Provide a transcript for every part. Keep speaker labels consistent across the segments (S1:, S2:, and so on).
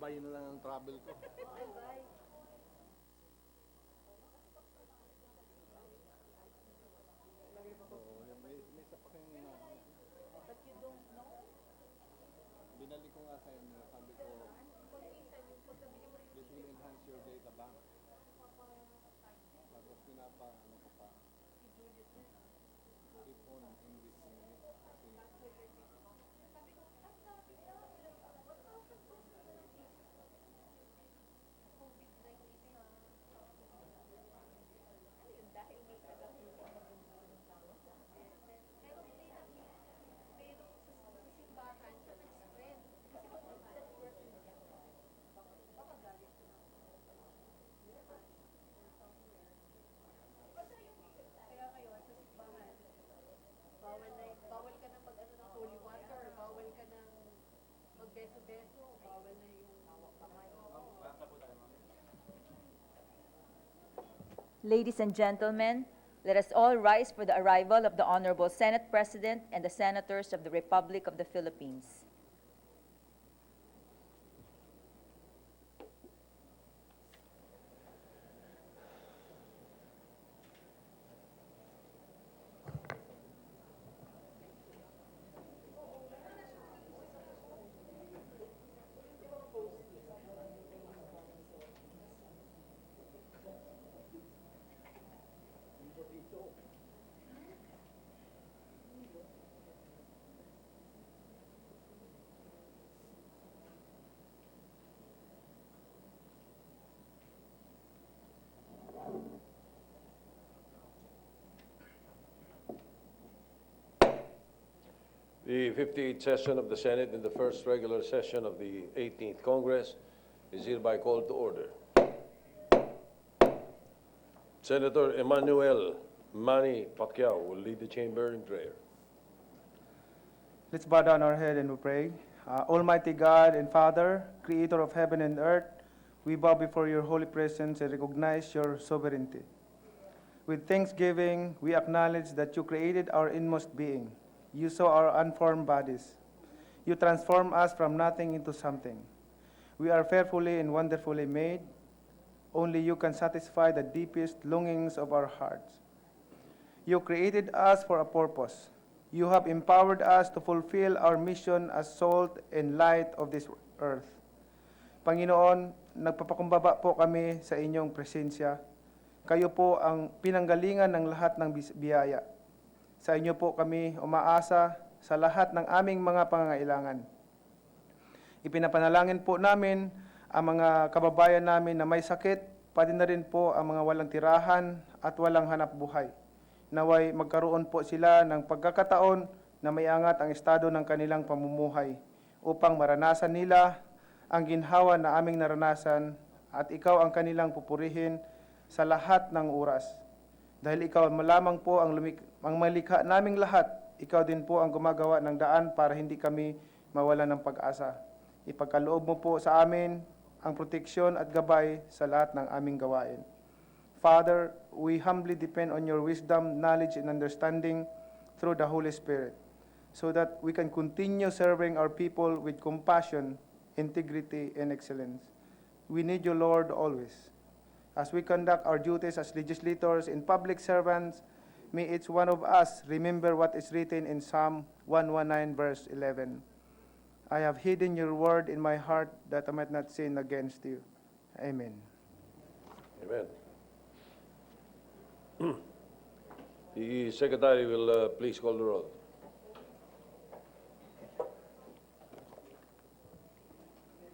S1: Bye-bye na lang ang travel ko.
S2: Bye-bye.
S1: May isa pa kayong
S2: But you don't know.
S1: binalik ko nga sa inyo, sabi ko, this will enhance your data bank. Tapos ano ko pa, keep on enriching it. Kasi
S2: Dahil may kagapunan na ng tao. Pero sa simbahan siya nag-spread. Kasi kung that person niya, baka galit na. Kaya kayo, sa simbahan, bawal ka na mag-ano ng holy water, bawal ka ng magbeso-beso, bawal na yung hawak kamay.
S3: Ladies and gentlemen, let us all rise for the arrival of the Honorable Senate President and the Senators of the Republic of the Philippines.
S4: The 58th session of the Senate in the first regular session of the 18th Congress is hereby called to order. Senator Emmanuel Manny Pacquiao will lead the chamber in prayer.
S5: Let's bow down our head and we pray. Almighty God and Father, Creator of heaven and earth, we bow before your holy presence and recognize your sovereignty. With thanksgiving, we acknowledge that you created our inmost being. You saw our unformed bodies. You transformed us from nothing into something. We are fearfully and wonderfully made. Only you can satisfy the deepest longings of our hearts. You created us for a purpose. You have empowered us to fulfill our mission as salt and light of this earth. Panginoon, nagpapakumbaba po kami sa inyong presensya. Kayo po ang pinanggalingan ng lahat ng biyaya. Sa inyo po kami umaasa sa lahat ng aming mga pangangailangan. Ipinapanalangin po namin ang mga kababayan namin na may sakit, pati na rin po ang mga walang tirahan at walang hanap buhay. Naway magkaroon po sila ng pagkakataon na may angat ang estado ng kanilang pamumuhay upang maranasan nila ang ginhawa na aming naranasan at ikaw ang kanilang pupurihin sa lahat ng oras. Dahil ikaw lamang po ang malikha naming lahat, ikaw din po ang gumagawa ng daan para hindi kami mawalan ng pag-asa. Ipagkaloob mo po sa amin ang proteksyon at gabay sa lahat ng aming gawain. Father, we humbly depend on your wisdom, knowledge, and understanding through the Holy Spirit, so that we can continue serving our people with compassion, integrity, and excellence. We need you, Lord, always. As we conduct our duties as legislators and public servants, may each one of us remember what is written in Psalm 119, verse 11. I have hidden your word in my heart that I might not sin against you. Amen.
S4: Amen. The Secretary will please call the roll.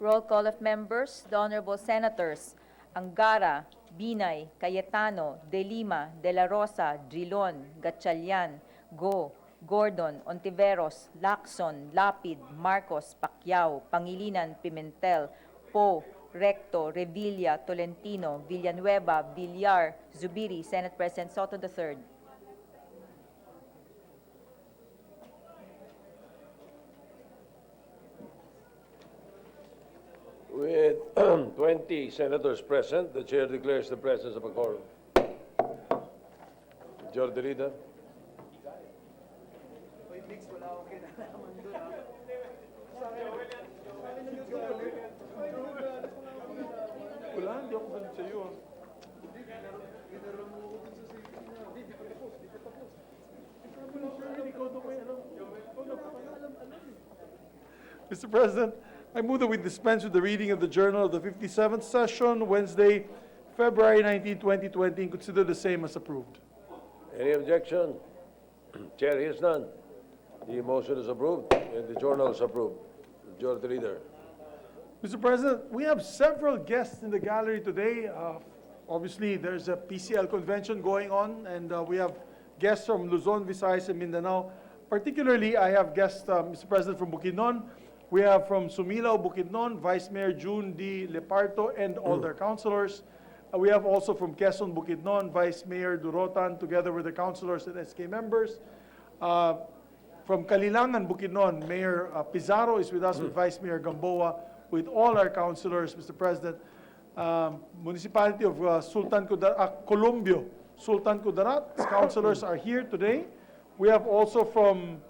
S3: Roll call of members, the Honorable Senators Angara, Binay, Cayetano, De Lima, De La Rosa, Drilon, Gatchalian, Go, Gordon, Ontiveros, Lacson, Lapid, Marcos, Pacquiao, Pangilinan, Pimentel, Poe, Recto, Revilla, Tolentino, Villanueva, Villar, Zubiri, Senate President Soto III.
S4: With 20 senators present, the chair declares the presence of a quorum. Jordi Rida.
S6: Wala, hindi ako galit sa'yo. Mr. President, I move that we dispense with the reading of the Journal of the 57th Session, Wednesday, February 19, 2020, and consider the same as approved.
S4: Any objection? Chair hears none. The motion is approved and the journal is approved. Majority Leader.
S6: Mr. President, we have several guests in the gallery today. Obviously, there's a PCL convention going on, and we have guests from Luzon, Visayas, and Mindanao. Particularly, I have guests, Mr. President, from Bukidnon. We have from Sumilao, Bukidnon, Vice Mayor June D. Leparto and all their councilors. We have also from Quezon, Bukidnon, Vice Mayor Durotan, together with the councilors and SK members. From Kalilangan, Bukidnon, Mayor Pizarro is with us with Vice Mayor Gamboa, with all our councilors, Mr. President. Municipality of Columbio, Sultan Kudarat, councilors are here today. We have also from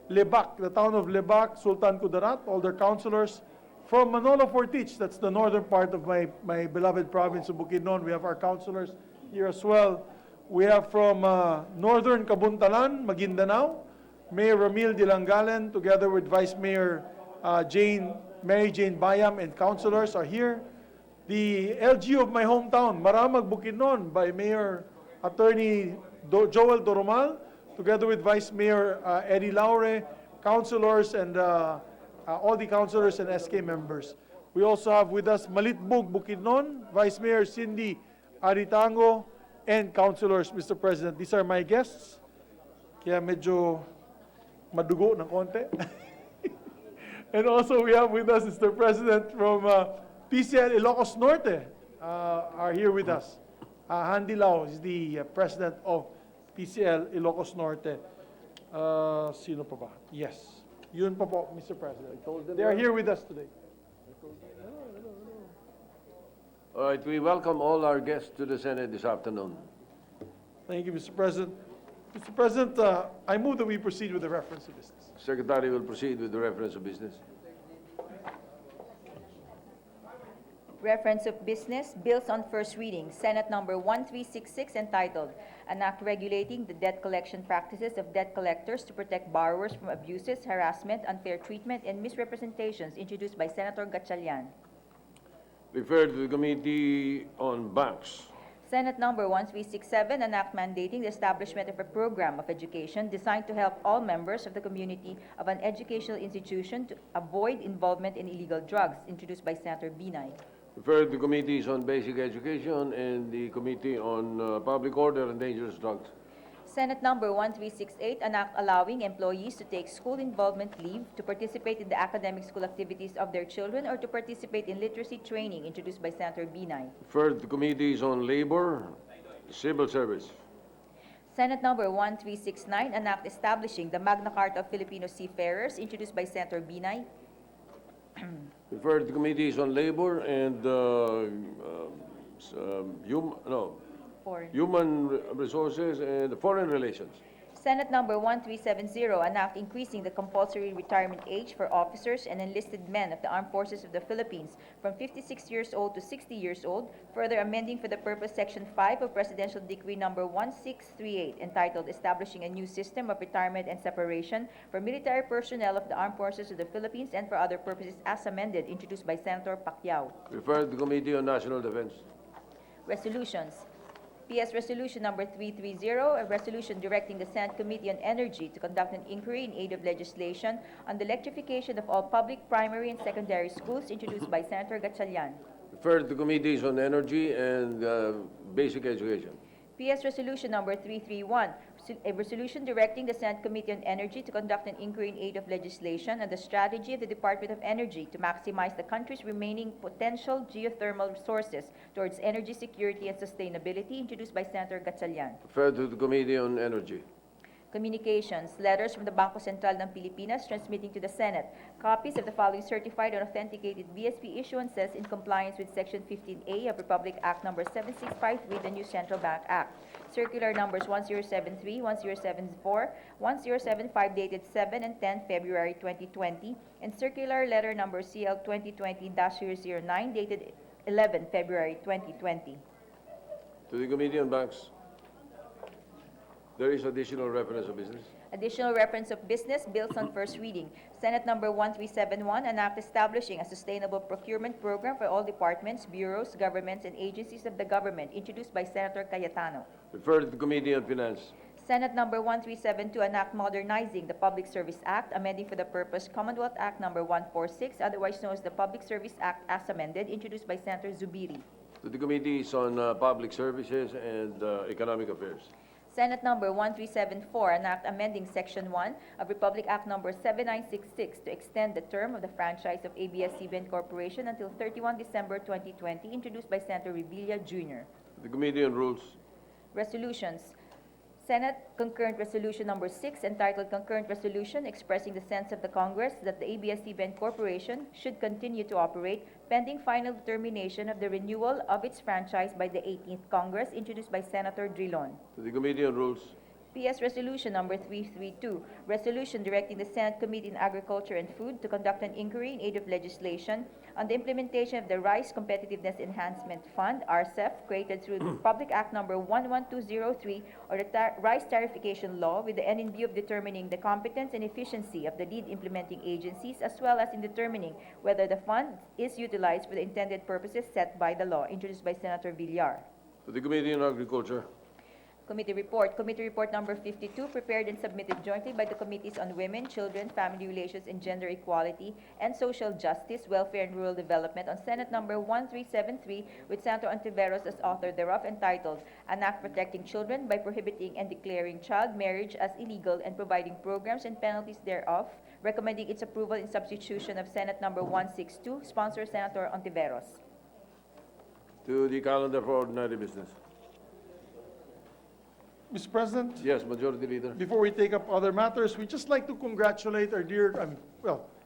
S6: Lebac, the town of Lebac, Sultan Kudarat, all their councilors. From Manolo Fortich, that's the northern part of my beloved province of Bukidnon, we have our councilors here as well. We have from northern Kabuntalan, Maguindanao, Mayor Ramil Dilangalen, together with Vice Mayor Mary Jane Bayam and councilors are here. The LGU of my hometown, Maramag, Bukidnon, by Mayor Attorney Joel Doromal, together with Vice Mayor Eddie Laure, councilors, and all the councilors and SK members. We also have with us Malitbug, Bukidnon, Vice Mayor Cindy Aritango, and councilors, Mr. President. These are my guests. Kaya medyo madugo ng konti. And also we have with us Mr. President from PCL Ilocos Norte are here with us. Handy Lau is the president of PCL Ilocos Norte. Sino pa ba? Yes. Yun pa po, Mr. President. They are here with us today.
S4: All right, we welcome all our guests to the Senate this afternoon.
S6: Thank you, Mr. President. Mr. President, I move that we proceed with the reference of business.
S4: Secretary will proceed with the reference of business.
S3: Reference of business, bills on first reading, Senate number 1366, entitled, An Act Regulating the Debt Collection Practices of Debt Collectors to Protect Borrowers from Abuses, Harassment, Unfair Treatment, and Misrepresentations, introduced by Senator Gatchalian.
S4: Referred to the Committee on Banks.
S3: Senate number 1367, an act mandating the establishment of a program of education designed to help all members of the community of an educational institution to avoid involvement in illegal drugs, introduced by Senator Binay.
S4: Referred to Committees on Basic Education and the Committee on Public Order and Dangerous Drugs.
S3: Senate number 1368, an act allowing employees to take school involvement leave to participate in the academic school activities of their children or to participate in literacy training, introduced by Senator Binay.
S4: Referred to Committees on Labor, Civil Service.
S3: Senate number 1369, an act establishing the Magna Carta of Filipino Seafarers, introduced by Senator Binay.
S4: Referred to Committees on Labor and Human Resources and Foreign Relations.
S3: Senate number 1370, an act increasing the compulsory retirement age for officers and enlisted men of the Armed Forces of the Philippines from 56 years old to 60 years old, further amending for the purpose Section 5 of Presidential Decree number 1638, entitled Establishing a New System of Retirement and Separation for Military Personnel of the Armed Forces of the Philippines and for other purposes, as amended, introduced by Senator Pacquiao.
S4: Referred to Committee on National Defense.
S3: Resolutions. PS Resolution number 330, a resolution directing the Senate Committee on Energy to conduct an inquiry in aid of legislation on the electrification of all public primary and secondary schools, introduced by Senator Gatchalian.
S4: Referred to Committees on Energy and Basic Education.
S3: PS Resolution number 331, a resolution directing the Senate Committee on Energy to conduct an inquiry in aid of legislation on the strategy of the Department of Energy to maximize the country's remaining potential geothermal resources towards energy security and sustainability, introduced by Senator Gatchalian.
S4: Referred to the Committee on Energy.
S3: Communications, letters from the Bangko Sentral ng Pilipinas transmitting to the Senate copies of the following certified and authenticated BSP issuances in compliance with Section 15A of Republic Act Number 7653, the New Central Bank Act. Circular numbers 1073, 1074, 1075 dated 7 and 10 February 2020, and circular letter number CL 2020-009 dated 11 February 2020.
S4: To the Committee on Banks. There is additional reference of business.
S3: Additional reference of business, bills on first reading. Senate Number 1371, an act establishing a sustainable procurement program for all departments, bureaus, governments, and agencies of the government, introduced by Senator Cayetano.
S4: Referred to the Committee on Finance.
S3: Senate Number 1372, an act modernizing the Public Service Act, amending for the purpose Commonwealth Act Number 146, otherwise known as the Public Service Act as amended, introduced by Senator Zubiri.
S4: To the Committees on Public Services and Economic Affairs.
S3: Senate Number 1374, an act amending Section 1 of Republic Act Number 7966 to extend the term of the franchise of ABS-CBN Corporation until 31 December 2020, introduced by Senator Revilla Jr.
S4: To the Committee on Rules.
S3: Resolutions. Senate Concurrent Resolution Number 6, entitled Concurrent Resolution expressing the sense of the Congress that the ABS-CBN Corporation should continue to operate pending final determination of the renewal of its franchise by the 18th Congress, introduced by Senator Drilon.
S4: To the Committee on Rules.
S3: PS Resolution Number 332, resolution directing the Senate Committee on Agriculture and Food to conduct an inquiry in aid of legislation on the implementation of the Rice Competitiveness Enhancement Fund, RCEF, created through the Public Act Number 11203, or the Rice Tarification Law, with the end in view of determining the competence and efficiency of the lead implementing agencies, as well as in determining whether the fund is utilized for the intended purposes set by the law, introduced by Senator Villar.
S4: To the Committee on Agriculture.
S3: Committee Report Number 52, prepared and submitted jointly by the Committees on Women, Children, Family Relations, and Gender Equality, and Social Justice, Welfare, and Rural Development on Senate Number 1373, with Senator Ontiveros as author thereof, entitled An Act Protecting Children by Prohibiting and Declaring Child Marriage as Illegal and Providing Programs and Penalties thereof, recommending its approval in substitution of Senate Number 162, sponsor Senator Ontiveros.
S4: To the calendar for ordinary business.
S6: Mr. President,
S4: Yes, Majority Leader.
S6: before we take up other matters, we'd just like to congratulate our dear,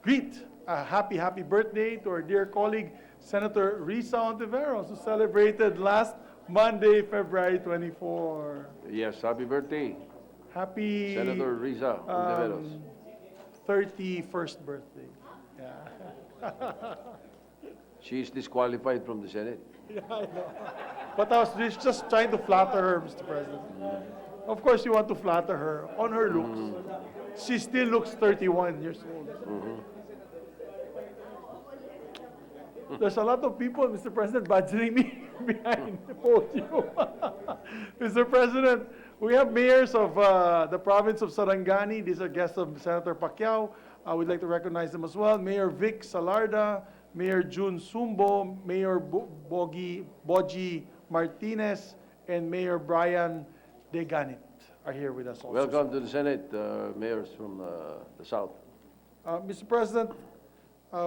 S6: greet a happy birthday to our dear colleague, Senator Risa Ontiveros, who celebrated last Monday, February 24.
S4: Yes, happy birthday,
S6: Happy
S4: Senator Risa Ontiveros.
S6: 31st birthday. Yeah.
S4: She is disqualified from the Senate.
S6: Yeah, I know. But I was just trying to flatter her, Mr. President. Of course, you want to flatter her on her looks. She still looks 31 years old. There's a lot of people, Mr. President, badgering me behind the podium. Mr. President, we have mayors of the province of Sarangani. These are guests of Senator Pacquiao. We'd like to recognize them as well. Mayor Vic Salarda, Mayor June Sumbo, Mayor Boji Martinez, and Mayor Brian Deganit are here with us also.
S4: Welcome to the Senate, mayors from the South.
S6: Mr. President,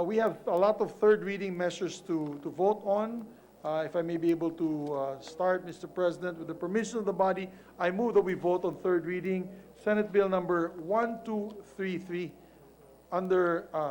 S6: we have a lot of third reading measures to vote on. If I may be able to start, Mr. President, with the permission of the body, I move that we vote on third reading Senate Bill number 1233.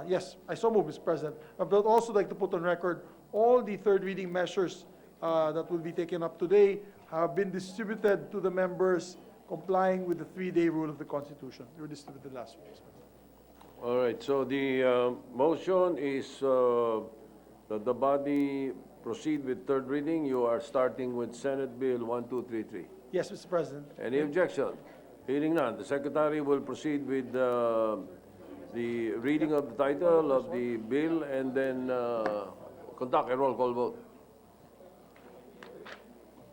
S6: Yes, I so move, Mr. President. I would also like to put on record all the third reading measures that will be taken up today have been distributed to the members complying with the 3-day rule of the Constitution. They were distributed last week, Mr. President.
S4: All right, so the motion is that the body proceed with third reading. You are starting with Senate Bill 1233.
S6: Yes, Mr. President.
S4: Any objection? Hearing none, the Secretary will proceed with the reading of the title of the bill and then conduct a roll call vote.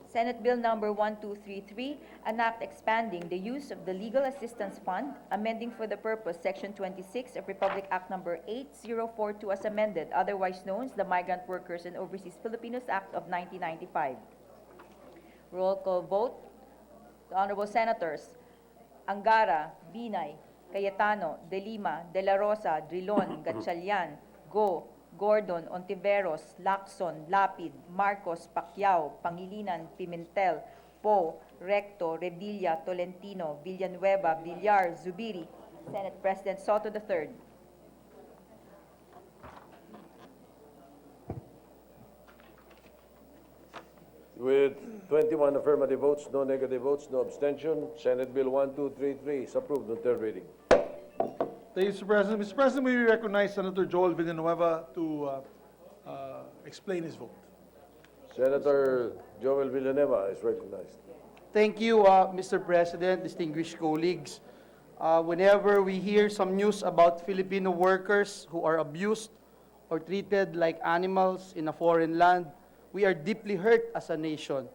S3: Senate Bill Number 1233, an act expanding the use of the Legal Assistance Fund, amending for the purpose Section 26 of Republic Act Number 8042 as amended, otherwise known as the Migrant Workers and Overseas Filipinos Act of 1995. Roll call vote. The Honorable Senators Angara, Binay, Cayetano, De Lima, De La Rosa, Drilon, Gatchalian, Go, Gordon, Ontiveros, Lacson, Lapid, Marcos, Pacquiao, Pangilinan, Pimentel, Poe, Recto, Revilla, Tolentino, Villanueva, Villar, Zubiri. Senate President Soto III.
S4: With 21 affirmative votes, no negative votes, no abstention, Senate Bill 1233 is approved on third reading.
S6: Thank you, Mr. President. Mr. President, we recognize Senator Joel Villanueva to explain his vote.
S4: Senator Joel Villanueva is recognized.
S7: Thank you, Mr. President, distinguished colleagues. Whenever we hear some news about Filipino workers who are abused or treated like animals in a foreign land, we are deeply hurt as a nation.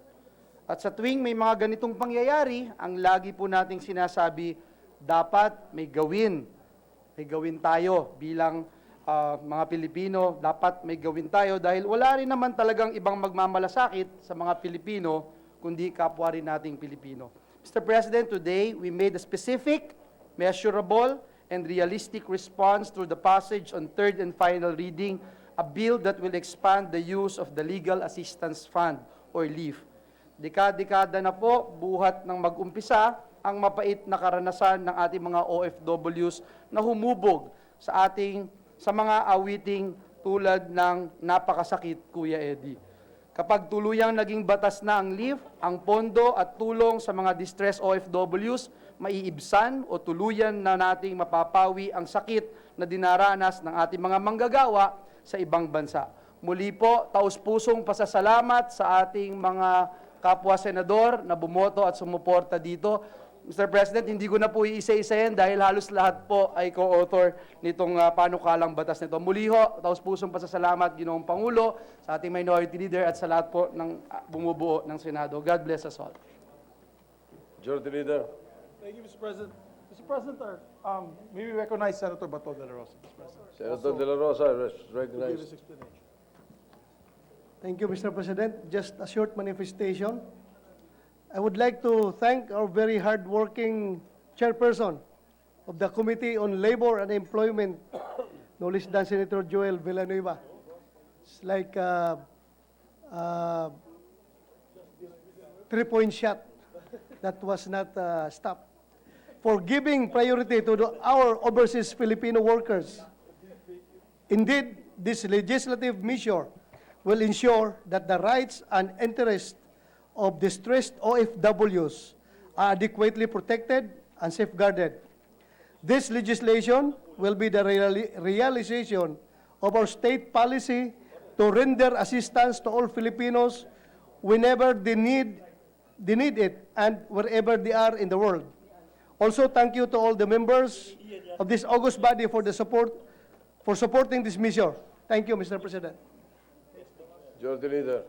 S7: At sa tuwing may mga ganitong pangyayari, ang lagi po nating sinasabi, dapat may gawin. May gawin tayo bilang mga Pilipino, dapat may gawin tayo dahil wala rin naman talagang ibang magmamalasakit sa mga Pilipino kundi kapwa rin nating Pilipino. Mr. President, today we made a specific, measurable, and realistic response through the passage on third and final reading, a bill that will expand the use of the Legal Assistance Fund, or LEAF. Dekada-dekada na po, buhat ng mag-umpisa, ang mapait na karanasan ng ating mga OFWs na humubog sa mga awiting tulad ng napakasakit, Kuya Eddie. Kapag tuluyang naging batas na ang LEAF, ang pondo at tulong sa mga distressed OFWs, maiibsan o tuluyan na nating mapapawi ang sakit na dinaranas ng ating mga manggagawa sa ibang bansa. Muli po, taus-pusong pasasalamat sa ating mga kapwa senador na bumoto at sumuporta dito. Mr. President, hindi ko na po iisa-isahin dahil halos lahat po ay co-author nitong panukalang batas nito. Muli ho, taus-pusong pasasalamat, Ginoong Pangulo, sa ating minority leader at sa lahat po ng bumubuo ng Senado. God bless us all.
S4: Majority Leader.
S6: Thank you, Mr. President. Mr. President, may we recognize Senator Bato de la Rosa, Mr. President.
S4: Senator De La Rosa is
S6: To give
S4: recognized.
S6: his explanation.
S8: Thank you, Mr. President. Just a short manifestation. I would like to thank our very hard-working chairperson of the Committee on Labor and Employment, no less than Senator Joel Villanueva. It's like a three-point shot that was not stopped. For giving priority to our overseas Filipino workers. Indeed, this legislative measure will ensure that the rights and interests of distressed OFWs are adequately protected and safeguarded. This legislation will be the realization of our state policy to render assistance to all Filipinos whenever they need it and wherever they are in the world. Also, thank you to all the members of this august body for supporting this measure. Thank you, Mr. President.
S4: Majority Leader.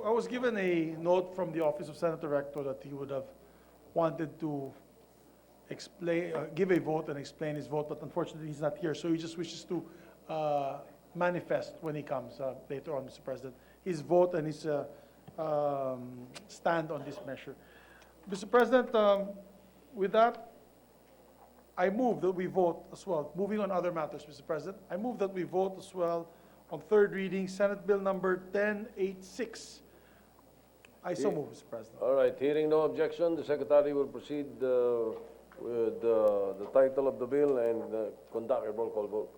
S6: I was given a note from the Office of Senator Rector that he would have wanted to explain, give a vote and explain his vote, but unfortunately he's not here, so he just wishes to manifest when he comes later on, Mr. President, his vote and his stand on this measure. Mr. President, with that, I move that we vote as well. Moving on other matters, Mr. President, I move that we vote as well on third reading, Senate Bill number 1086. I so move, Mr. President.
S4: All right, hearing no objection, the Secretary will proceed with the title of the bill and conduct a roll call vote.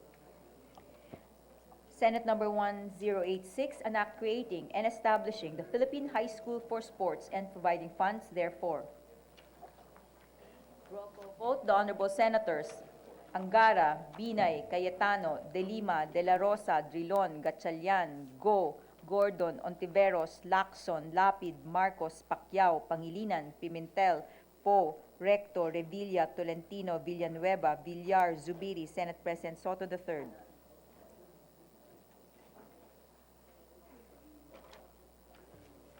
S3: Senate Number 1086, an act creating and establishing the Philippine High School for Sports and providing funds therefore. Roll call vote, the Honorable Senators Angara, Binay, Cayetano, De Lima, De La Rosa, Drilon, Gatchalian, Go, Gordon, Ontiveros, Lacson, Lapid, Marcos, Pacquiao, Pangilinan, Pimentel, Po, Recto, Revilla, Tolentino, Villanueva, Villar, Zubiri, Senate President Soto III.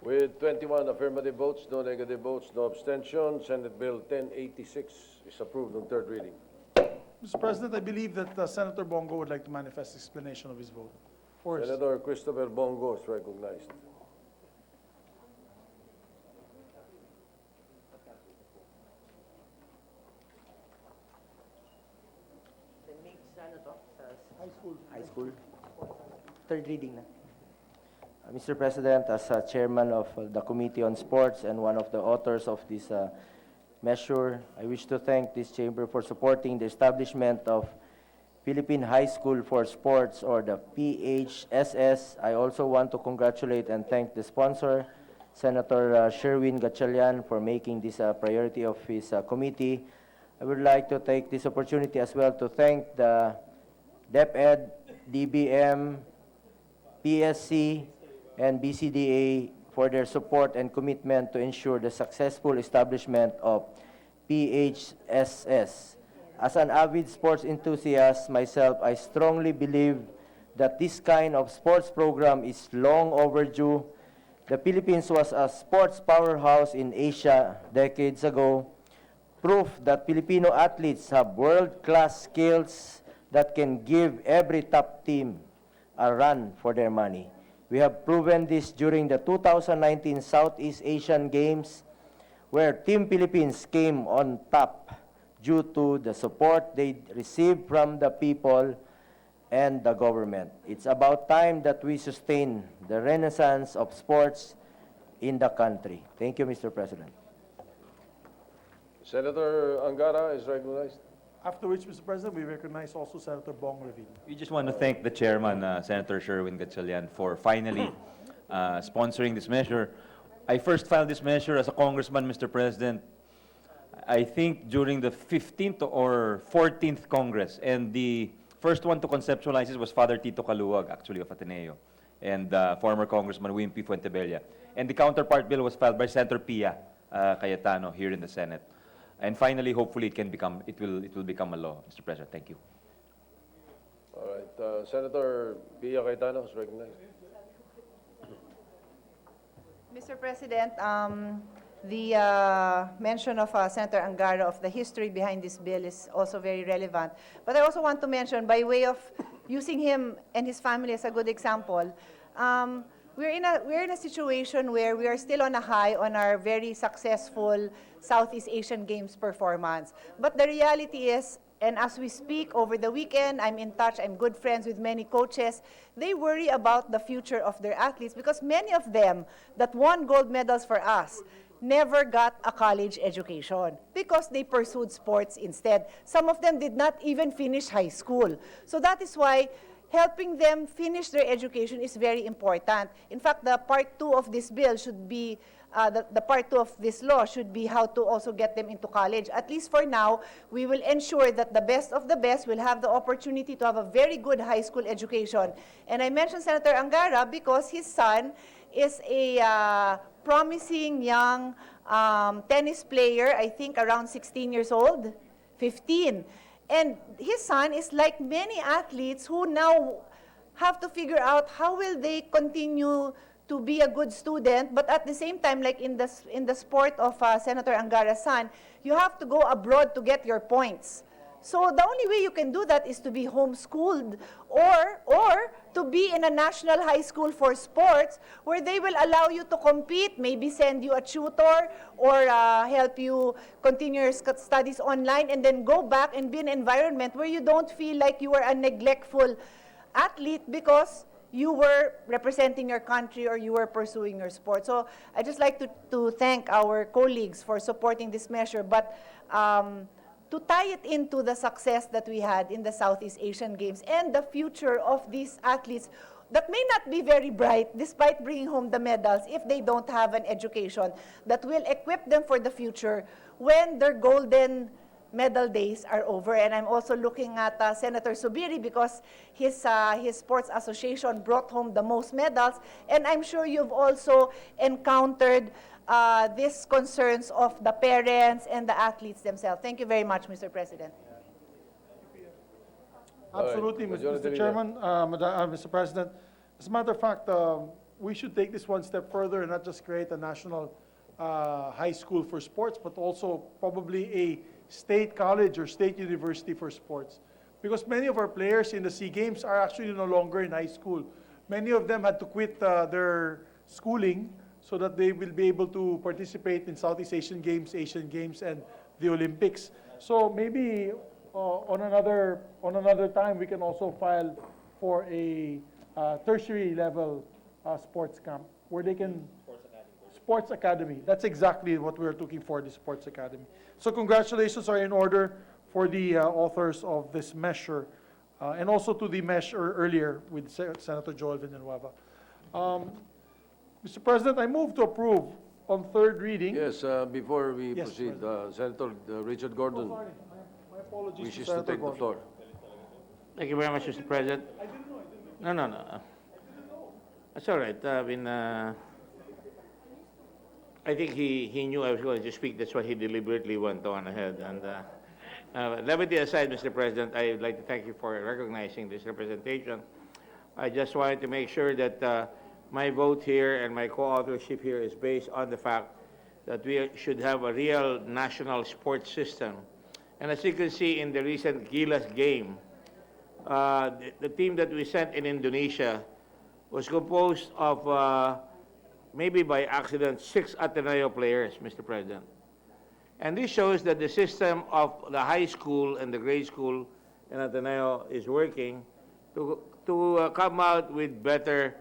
S4: With 21 affirmative votes, no negative votes, no abstention, Senate Bill 1086 is approved on third reading.
S6: Mr. President, I believe that Senator Bongo would like to manifest explanation of his vote. First.
S4: Senator Christopher Bongo is recognized.
S9: High school. Third reading na. Mr. President, as chairman of the Committee on Sports and one of the authors of this measure, I wish to thank this chamber for supporting the establishment of Philippine High School for Sports, or the PHSS. I also want to congratulate and thank the sponsor, Senator Sherwin Gatchalian, for making this a priority of his committee. I would like to take this opportunity as well to thank the DepEd DBM, PSC, and BCDA for their support and commitment to ensure the successful establishment of PHSS. As an avid sports enthusiast myself, I strongly believe that this kind of sports program is long overdue. The Philippines was a sports powerhouse in Asia decades ago, proof that Filipino athletes have world-class skills that can give every top team a run for their money. We have proven this during the 2019 Southeast Asian Games, where Team Philippines came on top due to the support they received from the people and the government. It's about time that we sustain the renaissance of sports in the country. Thank you, Mr. President.
S4: Senator Angara is recognized.
S6: After which, Mr. President, we recognize also Senator Bong Revilla.
S10: We just want to thank the chairman, Senator Sherwin Gatchalian, for finally sponsoring this measure. I first filed this measure as a congressman, Mr. President, I think during the 15th or 14th Congress, and the first one to conceptualize it was Father Tito Caluwag, actually of Ateneo, and former Congressman Wimpy Fuentebella. And the counterpart bill was filed by Senator Pia Cayetano here in the Senate. And finally, hopefully, it will become a law, Mr. President. Thank you.
S4: All right, Senator Pia Cayetano is recognized.
S11: Mr. President, the mention of Senator Angara of the history behind this bill is also very relevant. But I also want to mention, by way of using him and his family as a good example, we're in a situation where we are still on a high on our very successful Southeast Asian Games performance. But the reality is, and as we speak over the weekend, I'm in touch, I'm good friends with many coaches, they worry about the future of their athletes because many of them that won gold medals for us never got a college education because they pursued sports instead. Some of them did not even finish high school. So that is why helping them finish their education is very important. In fact, the part 2 of this bill should be, the part 2 of this law should be how to also get them into college. At least for now, we will ensure that the best of the best will have the opportunity to have a very good high school education. And I mentioned Senator Angara because his son is a promising young tennis player, I think around 16 years old, 15. And his son is like many athletes who now have to figure out how will they continue to be a good student, but at the same time, like in the sport of Senator Angara's son, you have to go abroad to get your points. So the only way you can do that is to be homeschooled or to be in a national high school for sports where they will allow you to compete, maybe send you a tutor or help you continue your studies online and then go back and be in an environment where you don't feel like you are a neglectful athlete because you were representing your country or you were pursuing your sport. So I just like to thank our colleagues for supporting this measure, but to tie it into the success that we had in the Southeast Asian Games and the future of these athletes that may not be very bright despite bringing home the medals if they don't have an education that will equip them for the future when their golden medal days are over. And I'm also looking at Senator Subiri because his sports association brought home the most medals, and I'm sure you've also encountered these concerns of the parents and the athletes themselves. Thank you very much, Mr. President.
S6: Absolutely, Mr. Chairman, Mr. President. As a matter of fact, we should take this one step further and not just create a national high school for sports, but also probably a state college or state university for sports. Because many of our players in the SEA Games are actually no longer in high school. Many of them had to quit their schooling so that they will be able to participate in Southeast Asian Games, and the Olympics. So maybe on another time we can also file for a tertiary level sports camp where they can Sports Academy. That's exactly what we're looking for, the Sports Academy. So congratulations are in order for the authors of this measure and also to the measure earlier with Senator Joel Villanueva. Mr. President, I move to approve on third reading.
S4: Yes, before we
S6: Yes,
S4: proceed, Senator Richard Gordon
S6: Oh, sorry. My apologies
S4: wishes
S6: to
S4: to
S6: Senator
S4: take the
S6: Gordon.
S4: floor.
S12: Thank you very much, Mr. President.
S6: I didn't know
S12: No. That's all right. I mean, I think he knew I was going to speak. That's why he deliberately went on ahead. And levity aside, Mr. President, I would like to thank you for recognizing this representation. I just wanted to make sure that my vote here and my co-authorship here is based on the fact that we should have a real national sports system. And as you can see in the recent Gilas game, the team that we sent in Indonesia was composed of, maybe by accident, 6 Ateneo players, Mr. President. And this shows that the system of the high school and the grade school in Ateneo is working to come out with better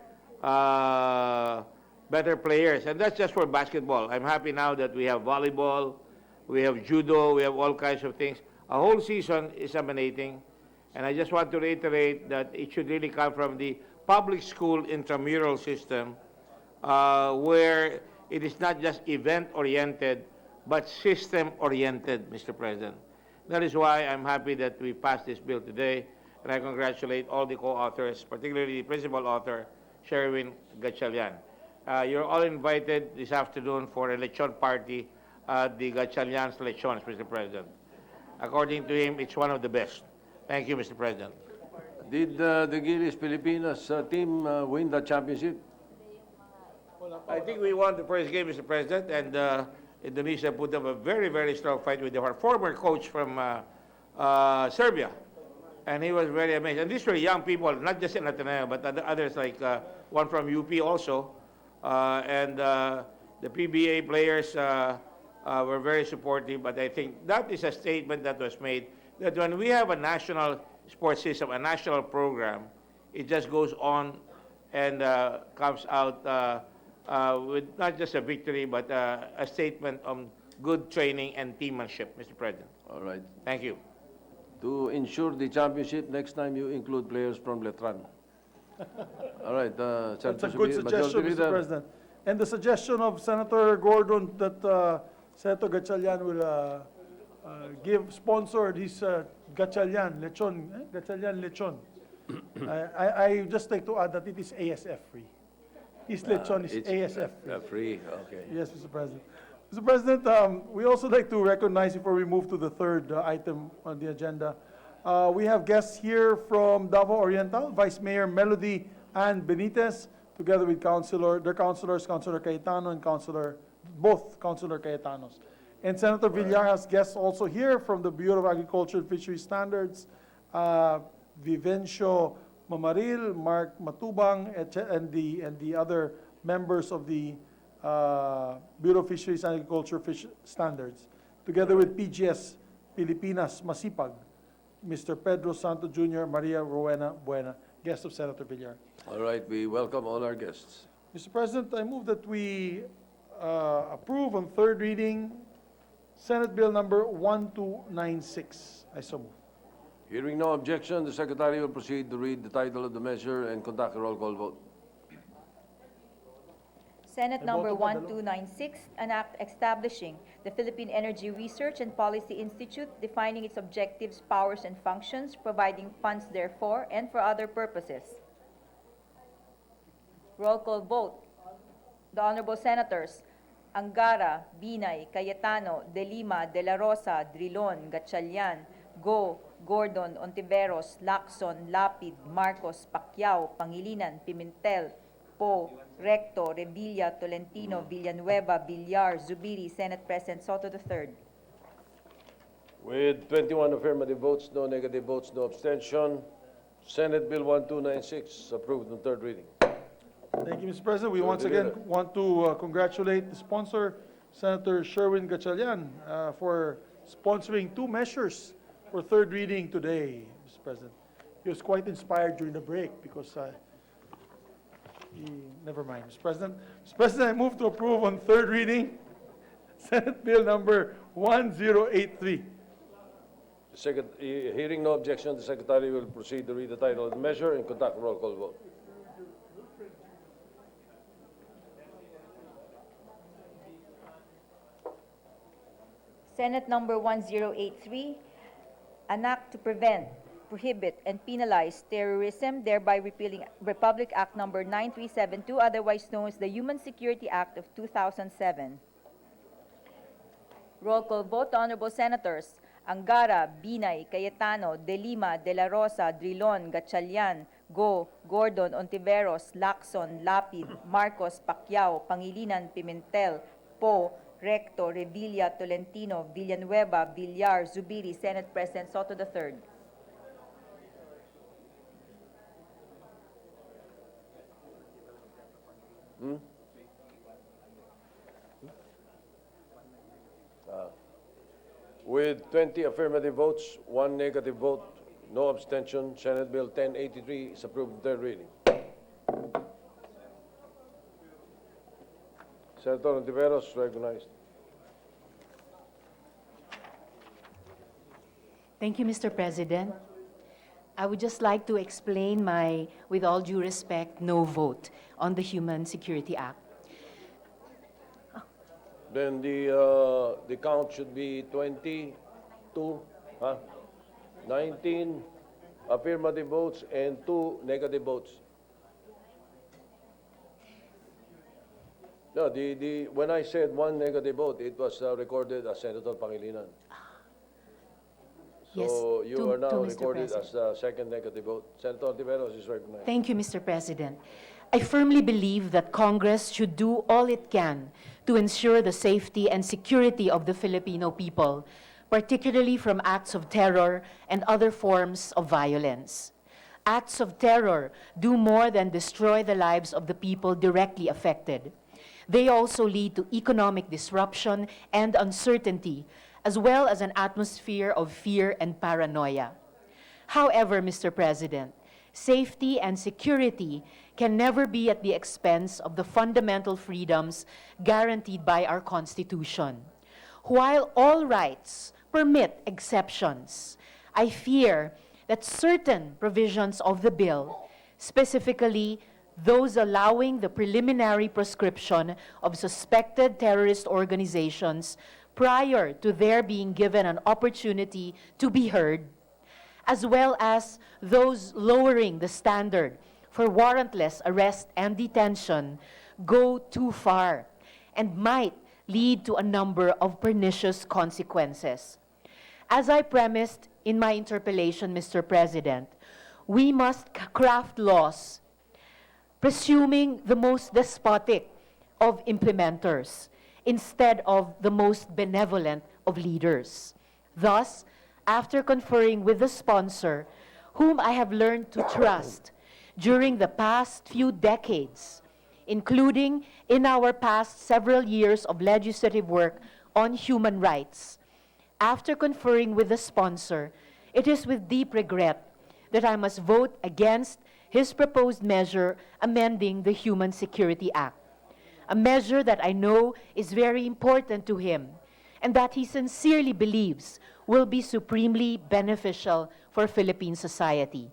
S12: players. And that's just for basketball. I'm happy now that we have volleyball, we have judo, we have all kinds of things. A whole season is emanating. And I just want to reiterate that it should really come from the public school intramural system, where it is not just event-oriented, but system-oriented, Mr. President. That is why I'm happy that we passed this bill today, and I congratulate all the co-authors, particularly the principal author, Sherwin Gatchalian. You're all invited this afternoon for a lechon party at the Gatchalian's Lechons, Mr. President. According to him, it's one of the best. Thank you, Mr. President.
S4: Did the Gilas Filipinas team win the championship?
S12: I think we won the first game, Mr. President, and Indonesia put up a very, very strong fight with our former coach from Serbia. And he was very amazed. And these were young people, not just in Ateneo, but others like one from UP also. And the PBA players were very supportive. But I think that is a statement that was made, that when we have a national sports system, a national program, it just goes on and comes out with not just a victory, but a statement on good training and teammanship, Mr. President.
S4: All right.
S12: Thank you.
S4: To ensure the championship, next time you include players from Letran. All right.
S6: That's a good suggestion, Mr. President. And the suggestion of Senator Gordon that Senator Gatchalian will sponsor this Gatchalian Lechon. I just like to add that it is ASF free. His lechon is ASF free.
S4: Free, okay.
S6: Yes, Mr. President. Mr. President, we also like to recognize, before we move to the third item on the agenda, we have guests here from Davao Oriental, Vice Mayor Melody Ann Benitez, together with their councilors, Councilor Cayetano and both Councilor Cayetanos. And Senator Villar has guests also here from the Bureau of Agriculture and Fisheries Standards, Vivencio Mamaril, Mark Matubang, and the other members of the Bureau of Fisheries and Agriculture Standards, together with PGS Pilipinas Masipag, Mr. Pedro Santo Jr., Maria Rowena Buena, guest of Senator Villar.
S4: All right, we welcome all our guests.
S6: Mr. President, I move that we approve on third reading Senate Bill number 1296. I so move.
S4: Hearing no objection, the Secretary will proceed to read the title of the measure and conduct a roll call vote.
S3: Senate number 1296, an act establishing the Philippine Energy Research and Policy Institute, defining its objectives, powers, and functions, providing funds therefor, and for other purposes. Roll call vote. The Honorable Senators Angara, Binay, Cayetano, De Lima, De La Rosa, Drilon, Gatchalian, Go, Gordon, Ontiveros, Lacson, Lapid, Marcos, Pacquiao, Pangilinan, Pimentel, Poe, Recto, Revilla, Tolentino, Villanueva, Villar, Zubiri, Senate President Soto III.
S4: With 21 affirmative votes, no negative votes, no abstention, Senate Bill 1296 approved on third reading.
S6: Thank you, Mr. President. We once again want to congratulate the sponsor, Senator Sherwin Gatchalian, for sponsoring two measures for third reading today, Mr. President. He was quite inspired during the break because never mind, Mr. President. Mr. President, I move to approve on third reading Senate Bill number 1083.
S4: Hearing no objection, the Secretary will proceed to read the title of the measure and conduct a roll call vote.
S3: Senate number 1083, an act to prevent, prohibit and penalize terrorism, thereby repealing Republic Act Number 9372, otherwise known as the Human Security Act of 2007. Roll call vote, Honorable Senators Angara, Binay, Cayetano, De Lima, De La Rosa, Drilon, Gatchalian, Go, Gordon, Ontiveros, Lacson, Lapid, Marcos, Pacquiao, Pangilinan, Pimentel, Po, Recto, Revilla, Tolentino, Villanueva, Villar, Zubiri, Senate President Soto III.
S4: With 20 affirmative votes, 1 negative vote, no abstention, Senate Bill 1083 is approved in third reading. Senator Ontiveros, recognized.
S13: Thank you, Mr. President. I would just like to explain my, with all due respect, no vote on the Human Security Act.
S4: Then the count should be 22, 19 affirmative votes and 2 negative votes. No, when I said 1 negative vote, it was recorded as Senator Pangilinan. So
S13: Yes,
S4: you
S13: to-
S4: are now
S13: to Mr.
S4: recorded
S13: President.
S4: as a second negative vote. Senator Ontiveros is recognized.
S13: Thank you, Mr. President. I firmly believe that Congress should do all it can to ensure the safety and security of the Filipino people, particularly from acts of terror and other forms of violence. Acts of terror do more than destroy the lives of the people directly affected. They also lead to economic disruption and uncertainty, as well as an atmosphere of fear and paranoia. However, Mr. President, safety and security can never be at the expense of the fundamental freedoms guaranteed by our Constitution. While all rights permit exceptions, I fear that certain provisions of the bill, specifically those allowing the preliminary proscription of suspected terrorist organizations prior to their being given an opportunity to be heard, as well as those lowering the standard for warrantless arrest and detention, go too far and might lead to a number of pernicious consequences. As I premised in my interpellation, Mr. President, we must craft laws presuming the most despotic of implementers instead of the most benevolent of leaders. Thus, after conferring with the sponsor, whom I have learned to trust during the past few decades, including in our past several years of legislative work on human rights, after conferring with the sponsor, it is with deep regret that I must vote against his proposed measure amending the Human Security Act, a measure that I know is very important to him and that he sincerely believes will be supremely beneficial for Philippine society.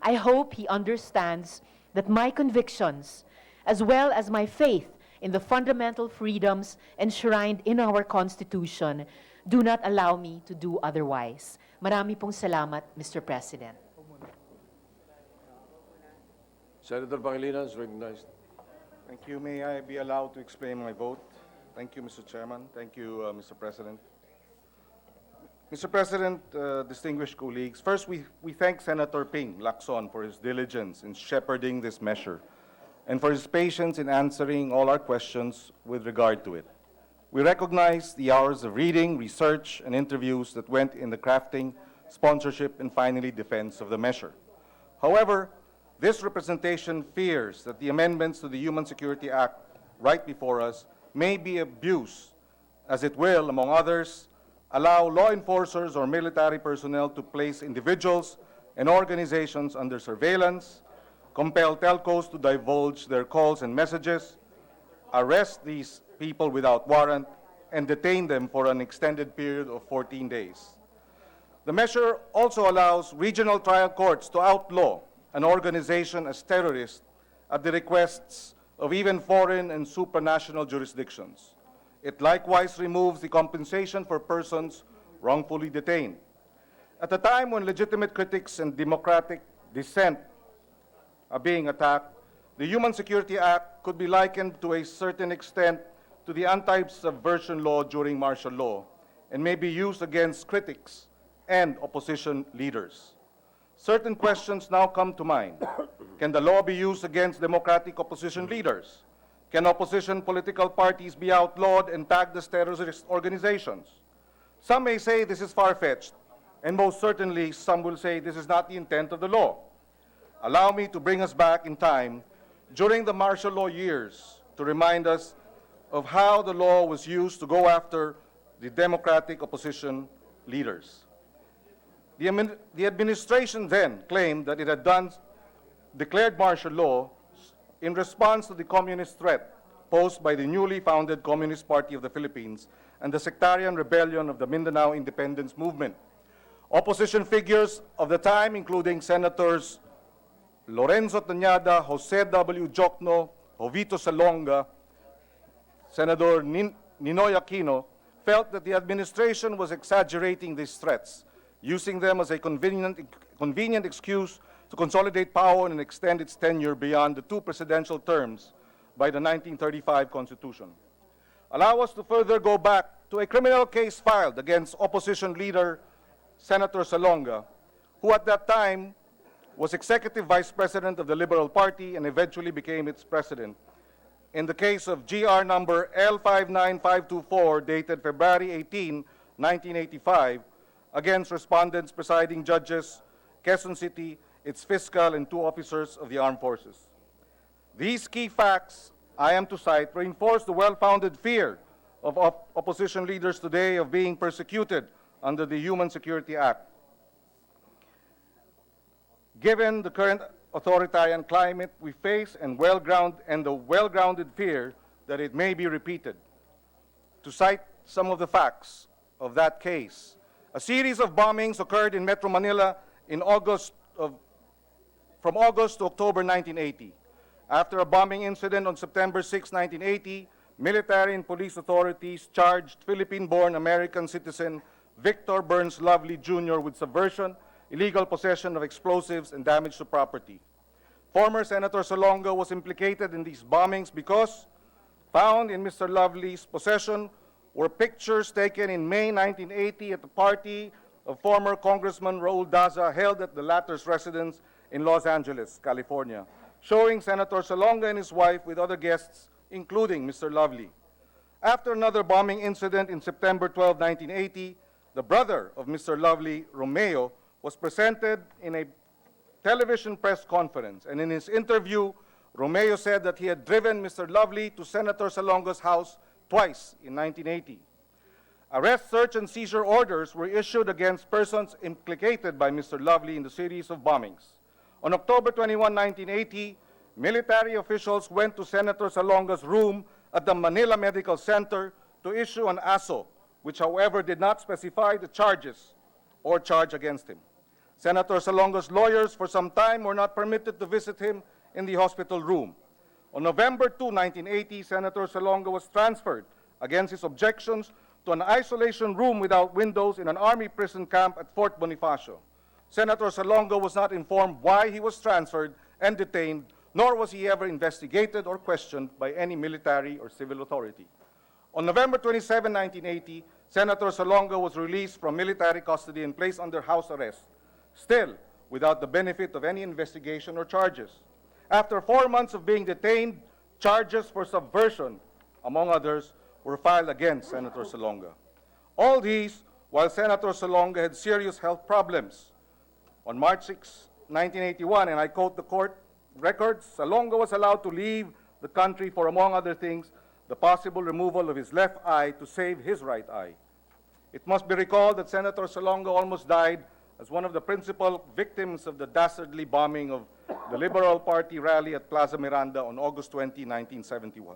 S13: I hope he understands that my convictions, as well as my faith in the fundamental freedoms enshrined in our Constitution, do not allow me to do otherwise. Marami pong salamat, Mr. President.
S4: Senator Pangilinan is recognized.
S14: Thank you. May I be allowed to explain my vote? Thank you, Mr. Chairman. Thank you, Mr. President. Mr. President, distinguished colleagues, first we thank Senator Ping Lacson for his diligence in shepherding this measure and for his patience in answering all our questions with regard to it. We recognize the hours of reading, research, and interviews that went in the crafting, sponsorship, and finally defense of the measure. However, this representation fears that the amendments to the Human Security Act right before us may be abused, as it will, among others, allow law enforcers or military personnel to place individuals and organizations under surveillance, compel telcos to divulge their calls and messages, arrest these people without warrant, and detain them for an extended period of 14 days. The measure also allows regional trial courts to outlaw an organization as terrorist at the requests of even foreign and supranational jurisdictions. It likewise removes the compensation for persons wrongfully detained. At a time when legitimate critics and democratic dissent are being attacked, the Human Security Act could be likened to a certain extent to the anti-subversion law during martial law and may be used against critics and opposition leaders. Certain questions now come to mind. Can the law be used against democratic opposition leaders? Can opposition political parties be outlawed and tagged as terrorist organizations? Some may say this is far-fetched, and most certainly some will say this is not the intent of the law. Allow me to bring us back in time during the martial law years to remind us of how the law was used to go after the democratic opposition leaders. The administration then claimed that it had declared martial law in response to the communist threat posed by the newly founded Communist Party of the Philippines and the sectarian rebellion of the Mindanao Independence Movement. Opposition figures of the time, including Senators Lorenzo Tañada, Jose W. Jokno, Jovito Salonga, Senator Ninoy Aquino, felt that the administration was exaggerating these threats, using them as a convenient excuse to consolidate power and extend its tenure beyond the 2 presidential terms by the 1935 Constitution. Allow us to further go back to a criminal case filed against opposition leader Senator Salonga, who at that time was Executive Vice President of the Liberal Party and eventually became its president, in the case of GR number L59524, dated February 18, 1985, against respondents, presiding judges, Quezon City, its fiscal, and 2 officers of the armed forces. These key facts I am to cite reinforce the well-founded fear of opposition leaders today of being persecuted under the Human Security Act. Given the current authoritarian climate we face and the well-grounded fear that it may be repeated. To cite some of the facts of that case, a series of bombings occurred in Metro Manila from August to October 1980. After a bombing incident on September 6, 1980, military and police authorities charged Philippine-born American citizen Victor Burns Lovely Jr. with subversion, illegal possession of explosives, and damage to property. Former Senator Salonga was implicated in these bombings because found in Mr. Lovely's possession were pictures taken in May 1980 at the party of former Congressman Raul Daza held at the latter's residence in Los Angeles, California, showing Senator Salonga and his wife with other guests, including Mr. Lovely. After another bombing incident in September 12, 1980, the brother of Mr. Lovely, Romeo, was presented in a television press conference, and in his interview, Romeo said that he had driven Mr. Lovely to Senator Salonga's house twice in 1980. Arrest, search, and seizure orders were issued against persons implicated by Mr. Lovely in the series of bombings. On October 21, 1980, military officials went to Senator Salonga's room at the Manila Medical Center to issue an ASO, which, however, did not specify the charges or charge against him. Senator Salonga's lawyers for some time were not permitted to visit him in the hospital room. On November 2, 1980, Senator Salonga was transferred against his objections to an isolation room without windows in an army prison camp at Fort Bonifacio. Senator Salonga was not informed why he was transferred and detained, nor was he ever investigated or questioned by any military or civil authority. On November 27, 1980, Senator Salonga was released from military custody and placed under house arrest, still without the benefit of any investigation or charges. After 4 months of being detained, charges for subversion, among others, were filed against Senator Salonga. All these while Senator Salonga had serious health problems. On March 6, 1981, and I quote the court records, Salonga was allowed to leave the country for, among other things, the possible removal of his left eye to save his right eye. It must be recalled that Senator Salonga almost died as one of the principal victims of the dastardly bombing of the Liberal Party rally at Plaza Miranda on August 20, 1971.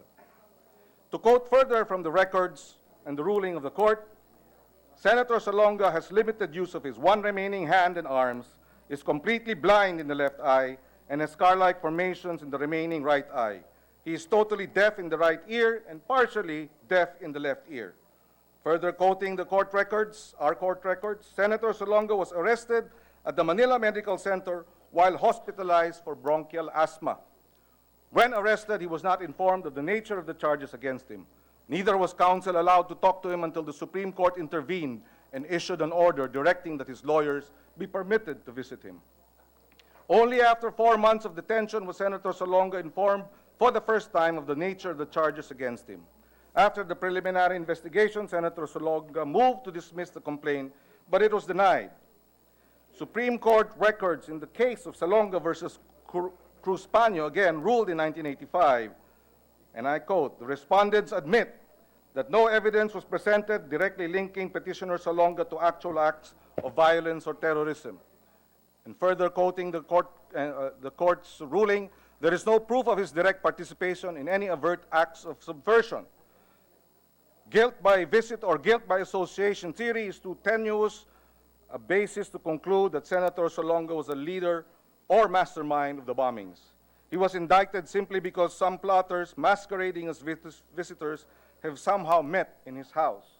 S14: To quote further from the records and the ruling of the court, Senator Salonga has limited use of his one remaining hand and arms, is completely blind in the left eye, and has scar-like formations in the remaining right eye. He is totally deaf in the right ear and partially deaf in the left ear. Further quoting the court records, our court records, Senator Salonga was arrested at the Manila Medical Center while hospitalized for bronchial asthma. When arrested, he was not informed of the nature of the charges against him. Neither was counsel allowed to talk to him until the Supreme Court intervened and issued an order directing that his lawyers be permitted to visit him. Only after 4 months of detention was Senator Salonga informed for the first time of the nature of the charges against him. After the preliminary investigation, Senator Salonga moved to dismiss the complaint, but it was denied. Supreme Court records in the case of Salonga versus Cruz-Paño, again, ruled in 1985, and I quote, "The respondents admit that no evidence was presented directly linking Petitioner Salonga to actual acts of violence or terrorism." And further quoting the court's ruling, "There is no proof of his direct participation in any overt acts of subversion. Guilt by visit or guilt by association theory is too tenuous a basis to conclude that Senator Salonga was a leader or mastermind of the bombings. He was indicted simply because some plotters masquerading as visitors have somehow met in his house."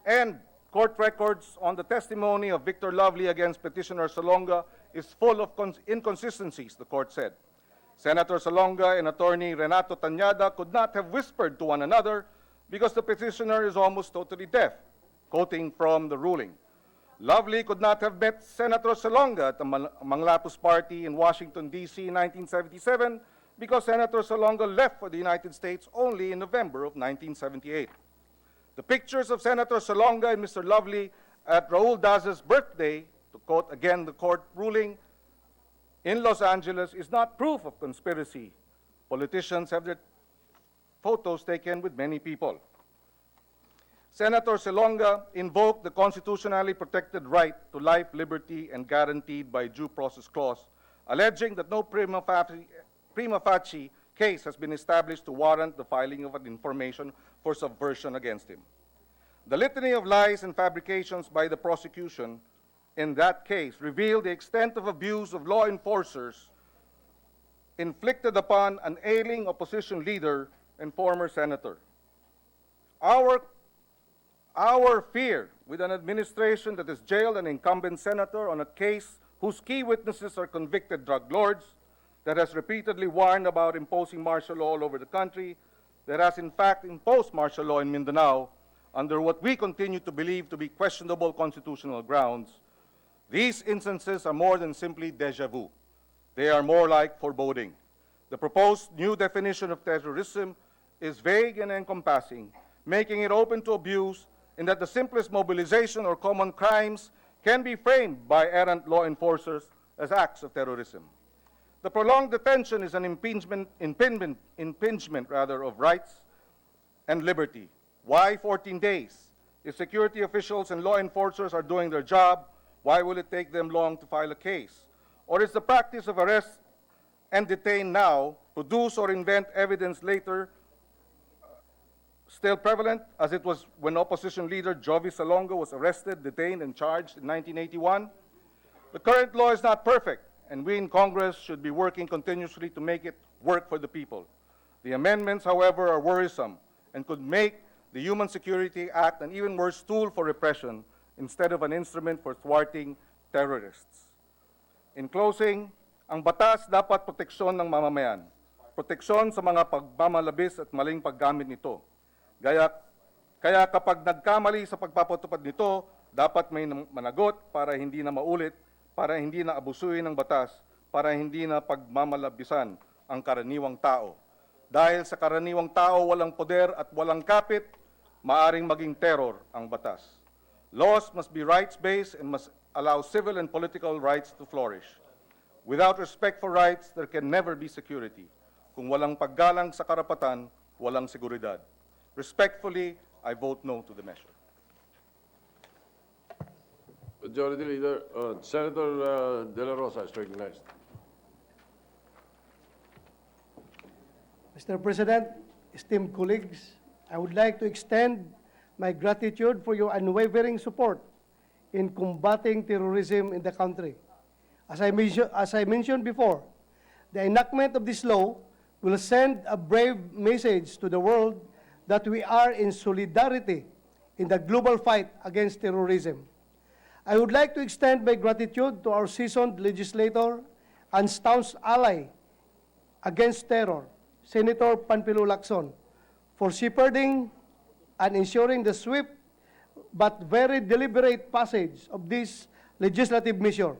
S14: And court records on the testimony of Victor Lovely against Petitioner Salonga is full of inconsistencies, the court said. Senator Salonga and attorney Renato Tañada could not have whispered to one another because the petitioner is almost totally deaf, quoting from the ruling. Lovely could not have met Senator Salonga at the Manglapus Party in Washington, D.C. in 1977 because Senator Salonga left for the United States only in November of 1978. The pictures of Senator Salonga and Mr. Lovely at Raul Daz's birthday, to quote again the court ruling, in Los Angeles is not proof of conspiracy. Politicians have their photos taken with many people. Senator Salonga invoked the constitutionally protected right to life, liberty, and guaranteed by due process clause, alleging that no prima facie case has been established to warrant the filing of an information for subversion against him. The litany of lies and fabrications by the prosecution in that case revealed the extent of abuse of law enforcers inflicted upon an ailing opposition leader and former senator. Our fear with an administration that has jailed an incumbent senator on a case whose key witnesses are convicted drug lords, that has repeatedly warned about imposing martial law all over the country, that has in fact imposed martial law in Mindanao under what we continue to believe to be questionable constitutional grounds. These instances are more than simply déjà vu. They are more like foreboding. The proposed new definition of terrorism is vague and encompassing, making it open to abuse in that the simplest mobilization or common crimes can be framed by errant law enforcers as acts of terrorism. The prolonged detention is an impingement of rights and liberty. Why 14 days? If security officials and law enforcers are doing their job, why will it take them long to file a case? Or is the practice of arrest and detain now, produce or invent evidence later still prevalent, as it was when opposition leader Jovi Salonga was arrested, detained, and charged in 1981? The current law is not perfect, and we in Congress should be working continuously to make it work for the people. The amendments, however, are worrisome and could make the Human Security Act an even worse tool for repression instead of an instrument for thwarting terrorists. In closing, ang batas dapat proteksyon ng mamamayan. Proteksyon sa mga pagmamalabis at maling paggamit nito. Kaya kapag nagkamali sa pagpapatupad nito, dapat may managot para hindi na maulit, para hindi na abusuin ng batas, para hindi na pagmamalabisan ang karaniwang tao. Dahil sa karaniwang tao walang poder at walang kapit, maaring maging terror ang batas. Laws must be rights-based and must allow civil and political rights to flourish. Without respect for rights, there can never be security. Kung walang paggalang sa karapatan, walang seguridad. Respectfully, I vote no to the measure.
S4: Majority Leader, Senator De La Rosa is recognized.
S8: Mr. President, esteemed colleagues, I would like to extend my gratitude for your unwavering support in combating terrorism in the country. As I mentioned before, the enactment of this law will send a brave message to the world that we are in solidarity in the global fight against terrorism. I would like to extend my gratitude to our seasoned legislator and staunch ally against terror, Senator Panfilo Lacson, for shepherding and ensuring the swift but very deliberate passage of this legislative measure.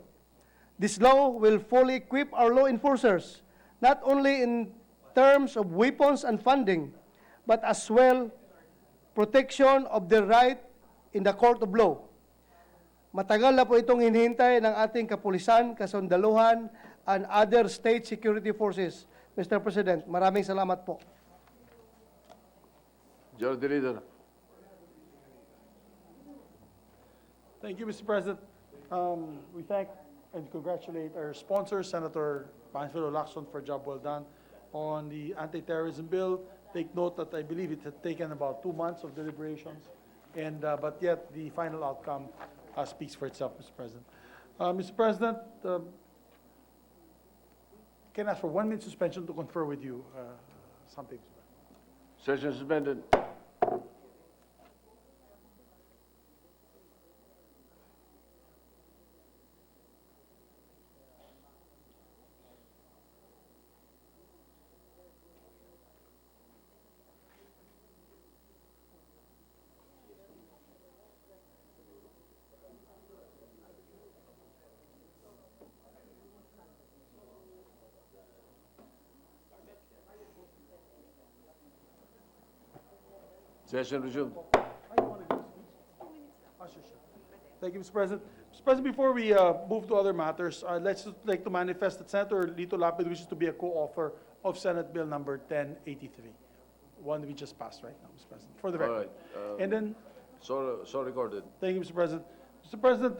S8: This law will fully equip our law enforcers, not only in terms of weapons and funding, but as well protection of their right in the court of law. Matagal na po itong hinihintay ng ating kapulisan, kasundaluhan, and other state security forces. Mr. President, maraming salamat po.
S4: Majority Leader.
S6: Thank you, Mr. President. We thank and congratulate our sponsor, Senator Panfilo Lacson, for a job well done on the anti-terrorism bill. Take note that I believe it had taken about 2 months of deliberations, and but yet the final outcome speaks for itself, Mr. President. Mr. President, can I ask for 1 minute suspension to confer with you something?
S4: Session suspended. Session resumed.
S6: Thank you, Mr. President. Mr. President, before we move to other matters, let's like to manifest that Senator Lito Lapid wishes to be a co-author of Senate Bill number 1083, one we just passed right now, Mr. President, for the record.
S4: All right.
S6: And then,
S4: So recorded.
S6: thank you, Mr. President. Mr. President,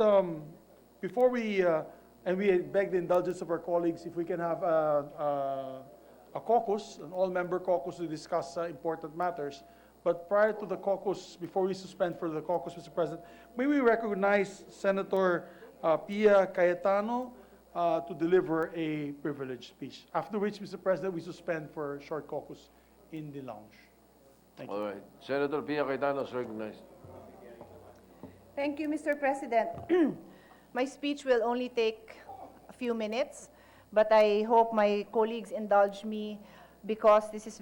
S6: before we, and we beg the indulgence of our colleagues, if we can have a caucus, an all-member caucus to discuss important matters. But prior to the caucus, before we suspend for the caucus, Mr. President, may we recognize Senator Pia Cayetano to deliver a privileged speech. After which, Mr. President, we suspend for a short caucus in the lounge. Thank you.
S4: All right. Senator Pia Cayetano is recognized.
S11: Thank you, Mr. President. My speech will only take a few minutes, but I hope my colleagues indulge me because this is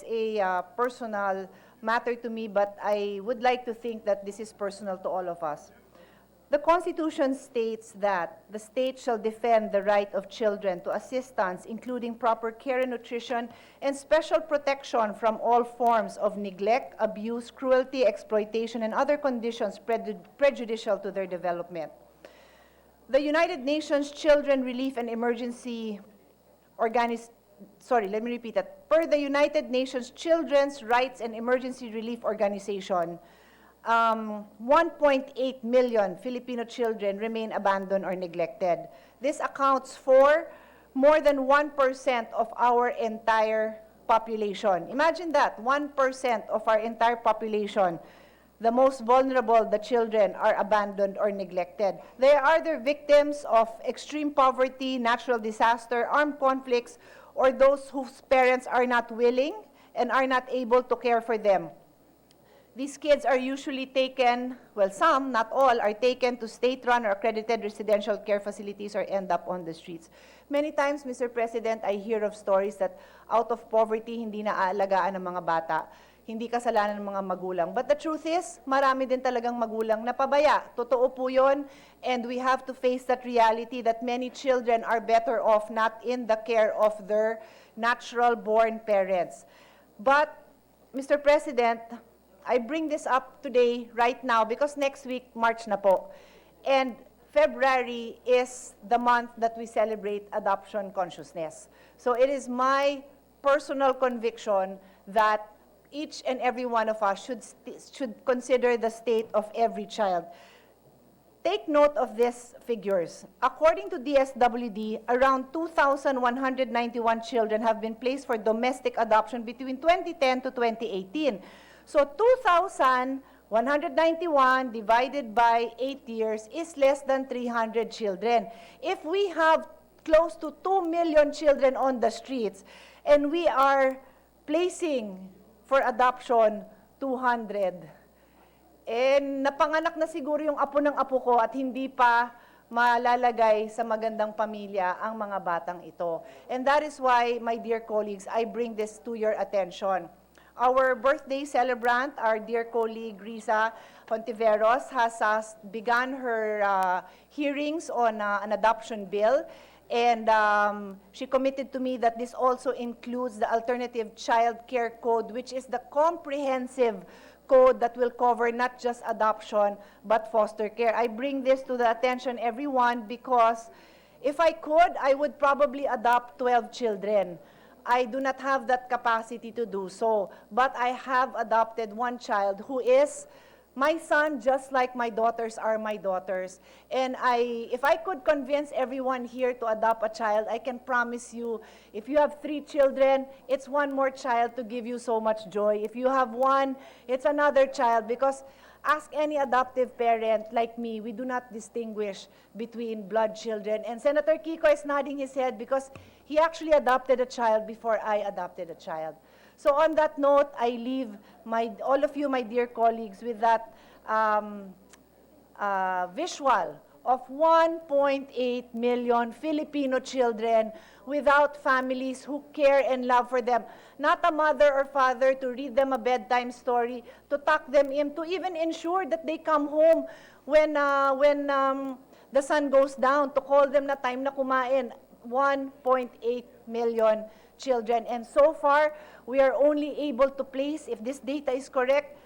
S11: a personal matter to me, but I would like to think that this is personal to all of us. The Constitution states that the state shall defend the right of children to assistance, including proper care and nutrition, and special protection from all forms of neglect, abuse, cruelty, exploitation, and other conditions prejudicial to their development. The United Nations Children Relief and Emergency let me repeat that. Per the United Nations Children's Rights and Emergency Relief Organization, 1.8 million Filipino children remain abandoned or neglected. This accounts for more than 1% of our entire population. Imagine that, 1% of our entire population. The most vulnerable, the children, are abandoned or neglected. They are either victims of extreme poverty, natural disaster, armed conflicts, or those whose parents are not willing and are not able to care for them. These kids are usually taken, well, some, not all, are taken to state-run or accredited residential care facilities or end up on the streets. Many times, Mr. President, I hear of stories that out of poverty, hindi na aalagaan ng mga bata. Hindi kasalanan ng mga magulang. But the truth is, marami din talagang magulang na pabaya. Totoo po yun, and we have to face that reality that many children are better off not in the care of their natural-born parents. But, Mr. President, I bring this up today, right now, because next week, March na po. And February is the month that we celebrate adoption consciousness. So it is my personal conviction that each and every one of us should consider the state of every child. Take note of these figures. According to DSWD, around 2,191 children have been placed for domestic adoption between 2010 to 2018. So 2,191 divided by 8 years is less than 300 children. If we have close to 2 million children on the streets, and we are placing for adoption 200. And napanganak na siguro yung apo ng apo ko at hindi pa malalagay sa magandang pamilya ang mga batang ito. And that is why, my dear colleagues, I bring this to your attention. Our birthday celebrant, our dear colleague Risa Hontiveros, has begun her hearings on an adoption bill. And she committed to me that this also includes the Alternative Child Care Code, which is the comprehensive code that will cover not just adoption, but foster care. I bring this to the attention, everyone, because if I could, I would probably adopt 12 children. I do not have that capacity to do so, but I have adopted one child who is my son, just like my daughters are my daughters. And if I could convince everyone here to adopt a child, I can promise you, if you have 3 children, it's one more child to give you so much joy. If you have 1, it's another child, because ask any adoptive parent like me, we do not distinguish between blood children. And Senator Kiko is nodding his head because he actually adopted a child before I adopted a child. So on that note, I leave all of you, my dear colleagues, with that visual of 1.8 million Filipino children without families who care and love for them. Not a mother or father to read them a bedtime story, to tuck them in, to even ensure that they come home when the sun goes down, to call them na time na kumain. 1.8 million children. And so far, we are only able to place, if this data is correct,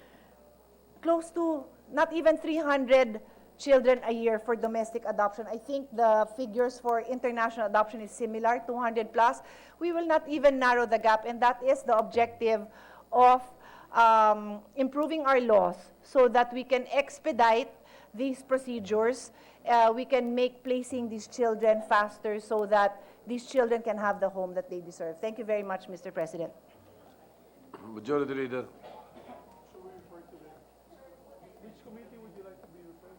S11: close to not even 300 children a year for domestic adoption. I think the figures for international adoption is similar, 200 plus. We will not even narrow the gap, and that is the objective of improving our laws so that we can expedite these procedures. We can make placing these children faster so that these children can have the home that they deserve. Thank you very much, Mr. President.
S4: Majority Leader.
S6: Which committee would you like to be referred?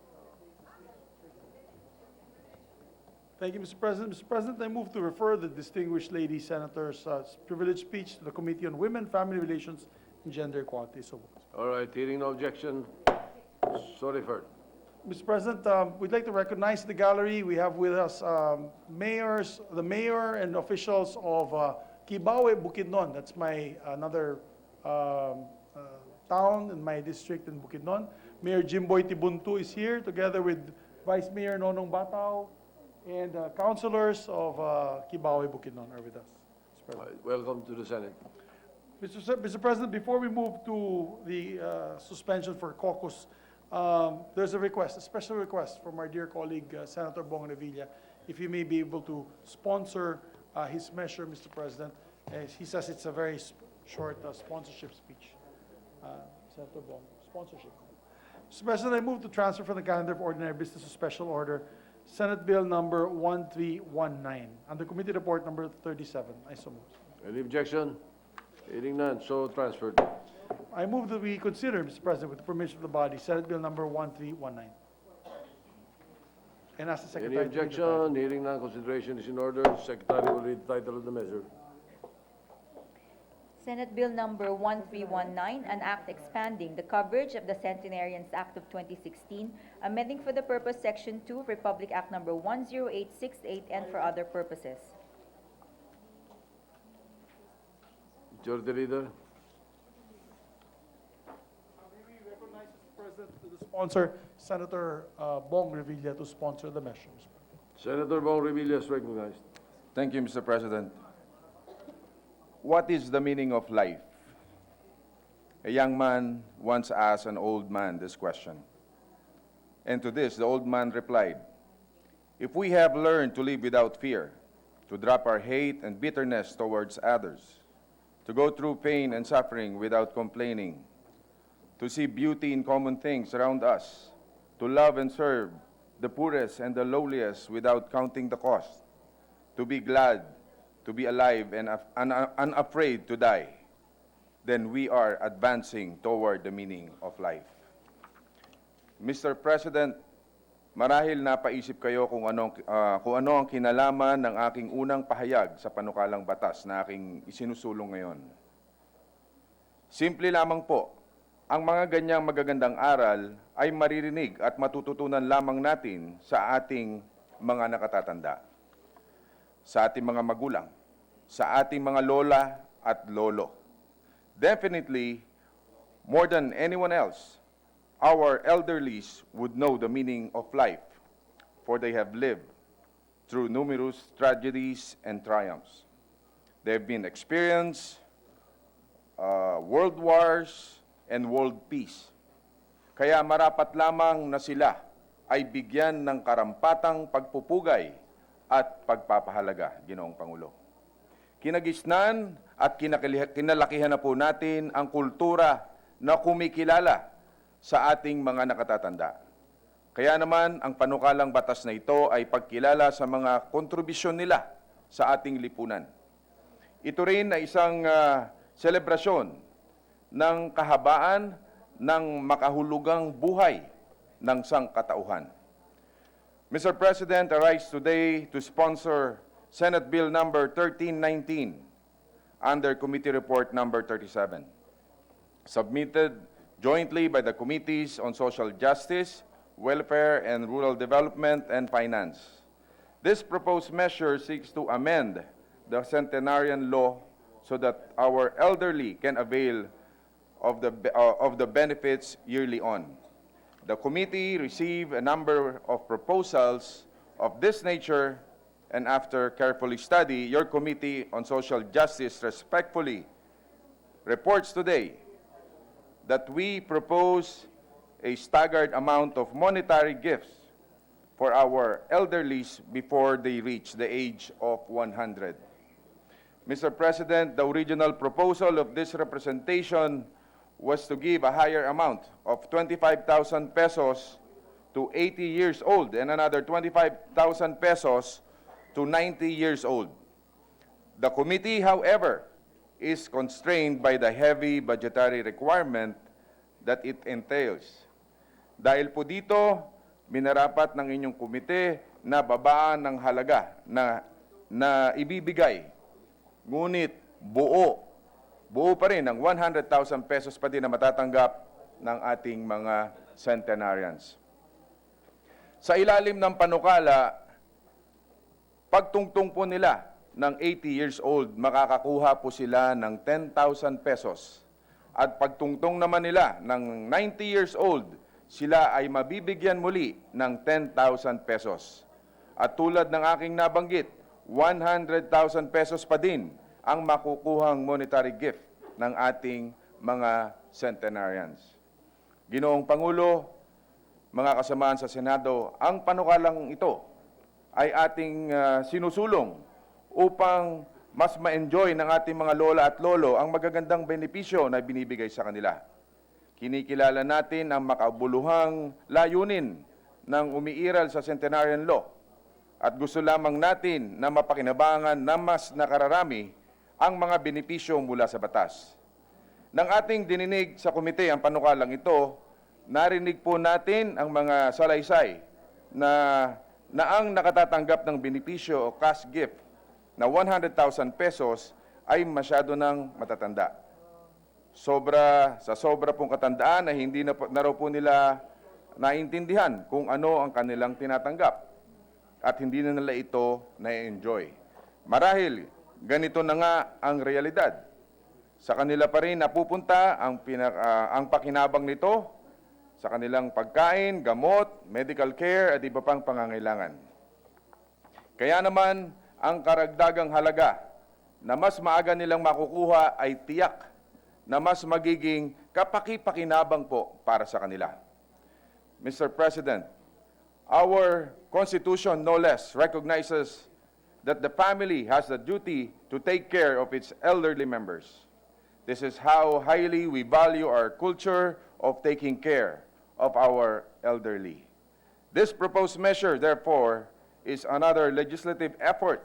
S6: Thank you, Mr. President. Mr. President, I move to refer the distinguished lady senator's privileged speech to the Committee on Women, Family Relations, and Gender Equality. So moved.
S4: All right, hearing no objection, so referred.
S6: Mr. President, we'd like to recognize the gallery. We have with us the mayor and officials of Kibawe, Bukidnon. That's my another town in my district in Bukidnon. Mayor Jimboy Tibuntu is here together with Vice Mayor Nonong Batao, and councilors of Kibawe, Bukidnon are with us.
S4: All right, welcome to the Senate.
S6: Mr. President, before we move to the suspension for caucus, there's a special request from our dear colleague, Senator Bong Revilla, if he may be able to sponsor his measure, Mr. President. He says it's a very short sponsorship speech. Senator Bong, sponsorship. Mr. President, I move to transfer from the calendar of ordinary business to special order Senate Bill number 1319, under Committee Report number 37. I so move.
S4: Any objection? Hearing none, so transferred.
S6: I move that we consider, Mr. President, with the permission of the body, Senate Bill number 1319. And ask the Secretary.
S4: Any objection? Hearing none, consideration is in order. Secretary will read the title of the measure.
S3: Senate Bill number 1319, an act expanding the coverage of the Centenarians Act of 2016, amending for the purpose Section 2, Republic Act number 10868, and for other purposes.
S4: Majority Leader.
S6: We recognize, Mr. President, the sponsor, Senator Bong Revilla, to sponsor the measures.
S4: Senator Bong Revilla is recognized.
S15: Thank you, Mr. President. What is the meaning of life? A young man once asked an old man this question. And to this, the old man replied, if we have learned to live without fear, to drop our hate and bitterness towards others, to go through pain and suffering without complaining, to see beauty in common things around us, to love and serve the poorest and the lowliest without counting the cost, to be glad, to be alive and unafraid to die, then we are advancing toward the meaning of life. Mr. President, marahil napaisip kayo kung ano ang kinalaman ng aking unang pahayag sa panukalang batas na aking isinusulong ngayon. Simple lamang po, ang mga ganyang magagandang aral ay maririnig at matututunan lamang natin sa ating mga nakatatanda, sa ating mga magulang, sa ating mga lola at lolo. Definitely, more than anyone else, our elderlies would know the meaning of life, for they have lived through numerous tragedies and triumphs. They have been experienced world wars and world peace. Kaya marapat lamang na sila ay bigyan ng karampatang pagpupugay at pagpapahalaga, Ginoong Pangulo. Kinagisnan at kinalakihan na po natin ang kultura na kumikilala sa ating mga nakatatanda. Kaya naman, ang panukalang batas na ito ay pagkilala sa mga kontribusyon nila sa ating lipunan. Ito rin ay isang selebrasyon ng kahabaan ng makahulugang buhay ng sangkatauhan. Mr. President, I rise today to sponsor Senate Bill number 1319 under Committee Report number 37, submitted jointly by the Committees on Social Justice, Welfare and Rural Development and Finance. This proposed measure seeks to amend the centenarian law so that our elderly can avail of the benefits yearly on. The committee received a number of proposals of this nature, and after carefully study, your Committee on Social Justice respectfully reports today that we propose a staggered amount of monetary gifts for our elderlies before they reach the age of 100. Mr. President, the original proposal of this representation was to give a higher amount of 25,000 pesos to 80 years old and another 25,000 pesos to 90 years old. The committee, however, is constrained by the heavy budgetary requirement that it entails. Dahil po dito, minarapat ng inyong komite na babaan ng halaga na ibibigay. Ngunit buo pa rin ng 100,000 pesos pa din na matatanggap ng ating mga centenarians. Sa ilalim ng panukala, pagtungtong po nila ng 80 years old, makakakuha po sila ng 10,000 pesos. At pagtungtong naman nila ng 90 years old, sila ay mabibigyan muli ng 10,000 pesos. At tulad ng aking nabanggit, 100,000 pesos pa din ang makukuhang monetary gift ng ating mga centenarians. Ginoong Pangulo, mga kasamahan sa Senado, ang panukalang ito ay ating sinusulong upang mas ma-enjoy ng ating mga lola at lolo ang magagandang benepisyo na binibigay sa kanila. Kinikilala natin ang makabuluhang layunin ng umiiral sa Centenarian Law at gusto lamang natin na mapakinabangan na mas nakararami ang mga benepisyo mula sa batas. Nang ating dininig sa komite ang panukalang ito, narinig po natin ang mga salaysay na ang nakatatanggap ng benepisyo o cash gift na 100,000 pesos ay masyado nang matatanda. Sa sobra pong katandaan na hindi na raw po nila naintindihan kung ano ang kanilang tinatanggap at hindi na nila ito na-enjoy. Marahil, ganito na nga ang realidad. Sa kanila pa rin napupunta ang pakinabang nito sa kanilang pagkain, gamot, medical care at iba pang pangangailangan. Kaya naman, ang karagdagang halaga na mas maaga nilang makukuha ay tiyak na mas magiging kapaki-pakinabang po para sa kanila. Mr. President, our Constitution no less recognizes that the family has the duty to take care of its elderly members. This is how highly we value our culture of taking care of our elderly. This proposed measure, therefore, is another legislative effort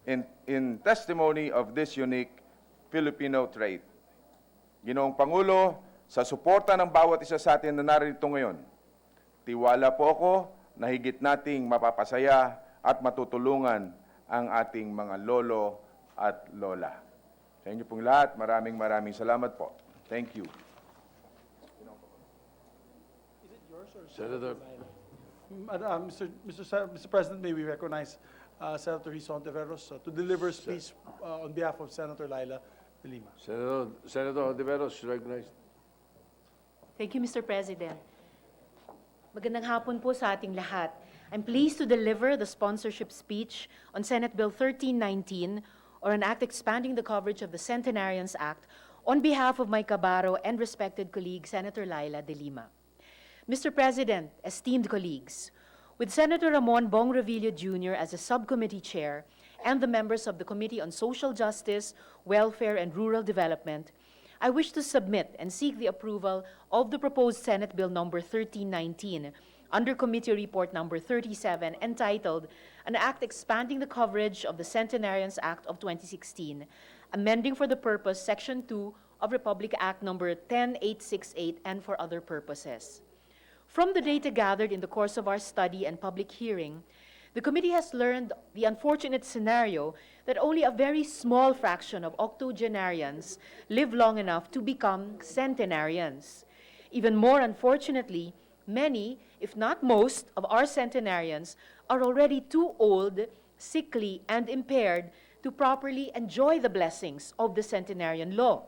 S15: in testimony of this unique Filipino trait. Ginoong Pangulo, sa suporta ng bawat isa sa atin na narito ngayon, tiwala po ako na higit nating mapapasaya at matutulungan ang ating mga lolo at lola. Sa inyo pong lahat, maraming salamat po. Thank you.
S4: Senator.
S6: Mr. President, may we recognize Senator Rison Ontiveros to deliver a speech on behalf of Senator Laila de Lima.
S4: Senator Ontiveros, recognized.
S13: Thank you, Mr. President. Magandang hapon po sa ating lahat. I'm pleased to deliver the sponsorship speech on Senate Bill 1319, or an act expanding the coverage of the Centenarians Act, on behalf of my kabaro and respected colleague, Senator Laila de Lima. Mr. President, esteemed colleagues, with Senator Ramon Bong Revilla Jr. as a subcommittee chair and the members of the Committee on Social Justice, Welfare, and Rural Development, I wish to submit and seek the approval of the proposed Senate Bill number 1319 under Committee Report number 37, entitled An Act Expanding the Coverage of the Centenarians Act of 2016, amending for the purpose Section 2 of Republic Act number 10868 and for other purposes. From the data gathered in the course of our study and public hearing, the committee has learned the unfortunate scenario that only a very small fraction of octogenarians live long enough to become centenarians. Even more unfortunately, many, if not most, of our centenarians are already too old, sickly, and impaired to properly enjoy the blessings of the centenarian law.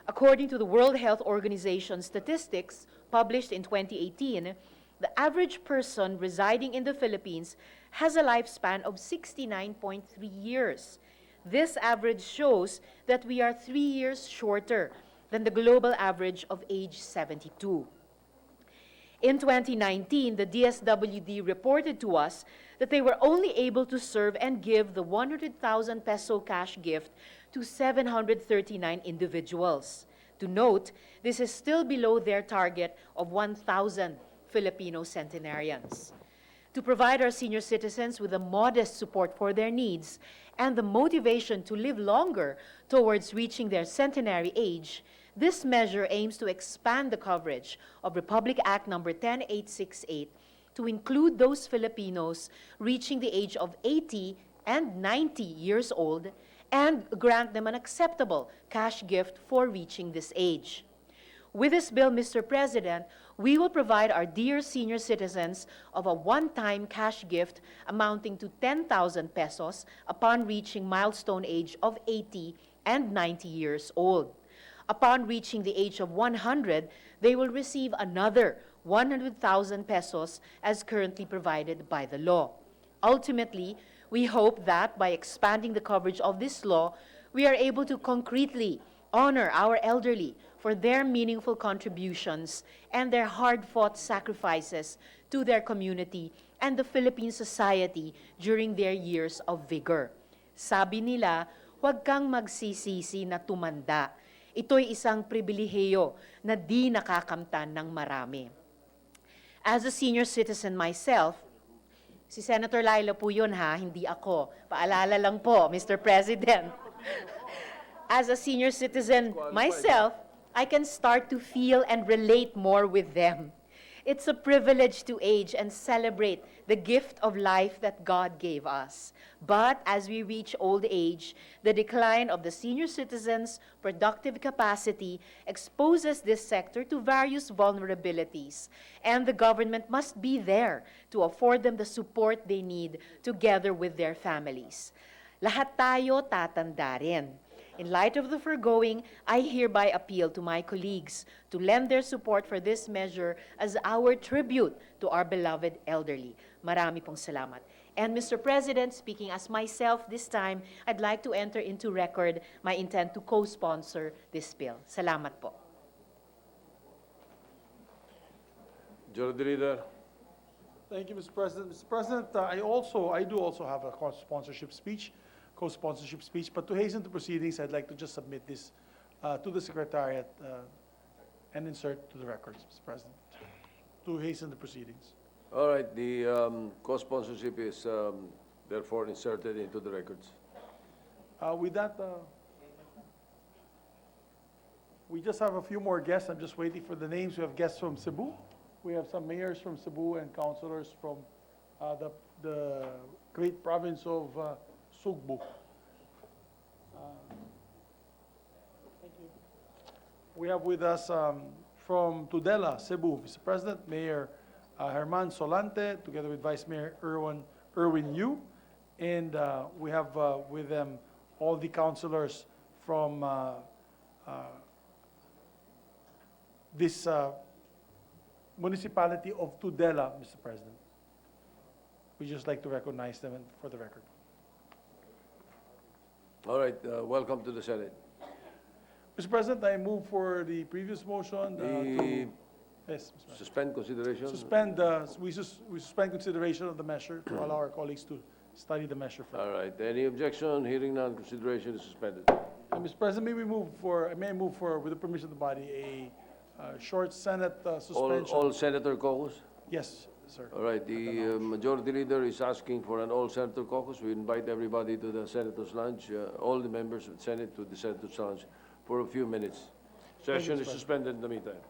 S13: According to the World Health Organization statistics published in 2018, the average person residing in the Philippines has a lifespan of 69.3 years. This average shows that we are 3 years shorter than the global average of age 72. In 2019, the DSWD reported to us that they were only able to serve and give the 100,000 peso cash gift to 739 individuals. To note, this is still below their target of 1,000 Filipino centenarians. To provide our senior citizens with a modest support for their needs and the motivation to live longer towards reaching their centenary age, this measure aims to expand the coverage of Republic Act number 10868 to include those Filipinos reaching the age of 80 and 90 years old and grant them an acceptable cash gift for reaching this age. With this bill, Mr. President, we will provide our dear senior citizens of a one-time cash gift amounting to 10,000 pesos upon reaching milestone age of 80 and 90 years old. Upon reaching the age of 100, they will receive another 100,000 pesos as currently provided by the law. Ultimately, we hope that by expanding the coverage of this law, we are able to concretely honor our elderly for their meaningful contributions and their hard-fought sacrifices to their community and the Philippine society during their years of vigor. Sabi nila, huwag kang magsisisi na tumanda. Ito'y isang pribilehiyo na di nakakamtan ng marami. As a senior citizen myself, si Senator Laila po yun ha, hindi ako. Paalala lang po, Mr. President. As a senior citizen myself, I can start to feel and relate more with them. It's a privilege to age and celebrate the gift of life that God gave us. But as we reach old age, the decline of the senior citizens' productive capacity exposes this sector to various vulnerabilities, and the government must be there to afford them the support they need together with their families. Lahat tayo tatanda rin. In light of the foregoing, I hereby appeal to my colleagues to lend their support for this measure as our tribute to our beloved elderly. Marami pong salamat. And Mr. President, speaking as myself this time, I'd like to enter into record my intent to co-sponsor this bill. Salamat po.
S4: Majority Leader.
S6: Thank you, Mr. President. Mr. President, I do also have a co-sponsorship speech, but to hasten the proceedings, I'd like to just submit this to the Secretariat and insert to the records, Mr. President, to hasten the proceedings.
S4: All right, the co-sponsorship is therefore inserted into the records.
S6: With that, we just have a few more guests. I'm just waiting for the names. We have guests from Cebu. We have some mayors from Cebu and councilors from the great province of Sugbo. Thank you. We have with us from Tudela, Cebu, Mr. President, Mayor Herman Solante, together with Vice Mayor Erwin Yu. And we have with them all the councilors from this municipality of Tudela, Mr. President. We just like to recognize them for the record.
S4: All right, welcome to the Senate.
S6: Mr. President, I move for the previous motion to... Yes, Mr. President.
S4: Suspend consideration?
S6: We suspend consideration of the measure to allow our colleagues to study the measure further.
S4: All right, any objection? Hearing none, consideration is suspended.
S6: Mr. President, may I move for, with the permission of the body, a short Senate suspension?
S4: All senator caucus?
S6: Yes, sir.
S4: All right, the majority leader is asking for an all-senator caucus. We invite everybody to the Senator's Lounge, all the members of the Senate to the Senator's Lounge for a few minutes. Session is suspended in the meantime.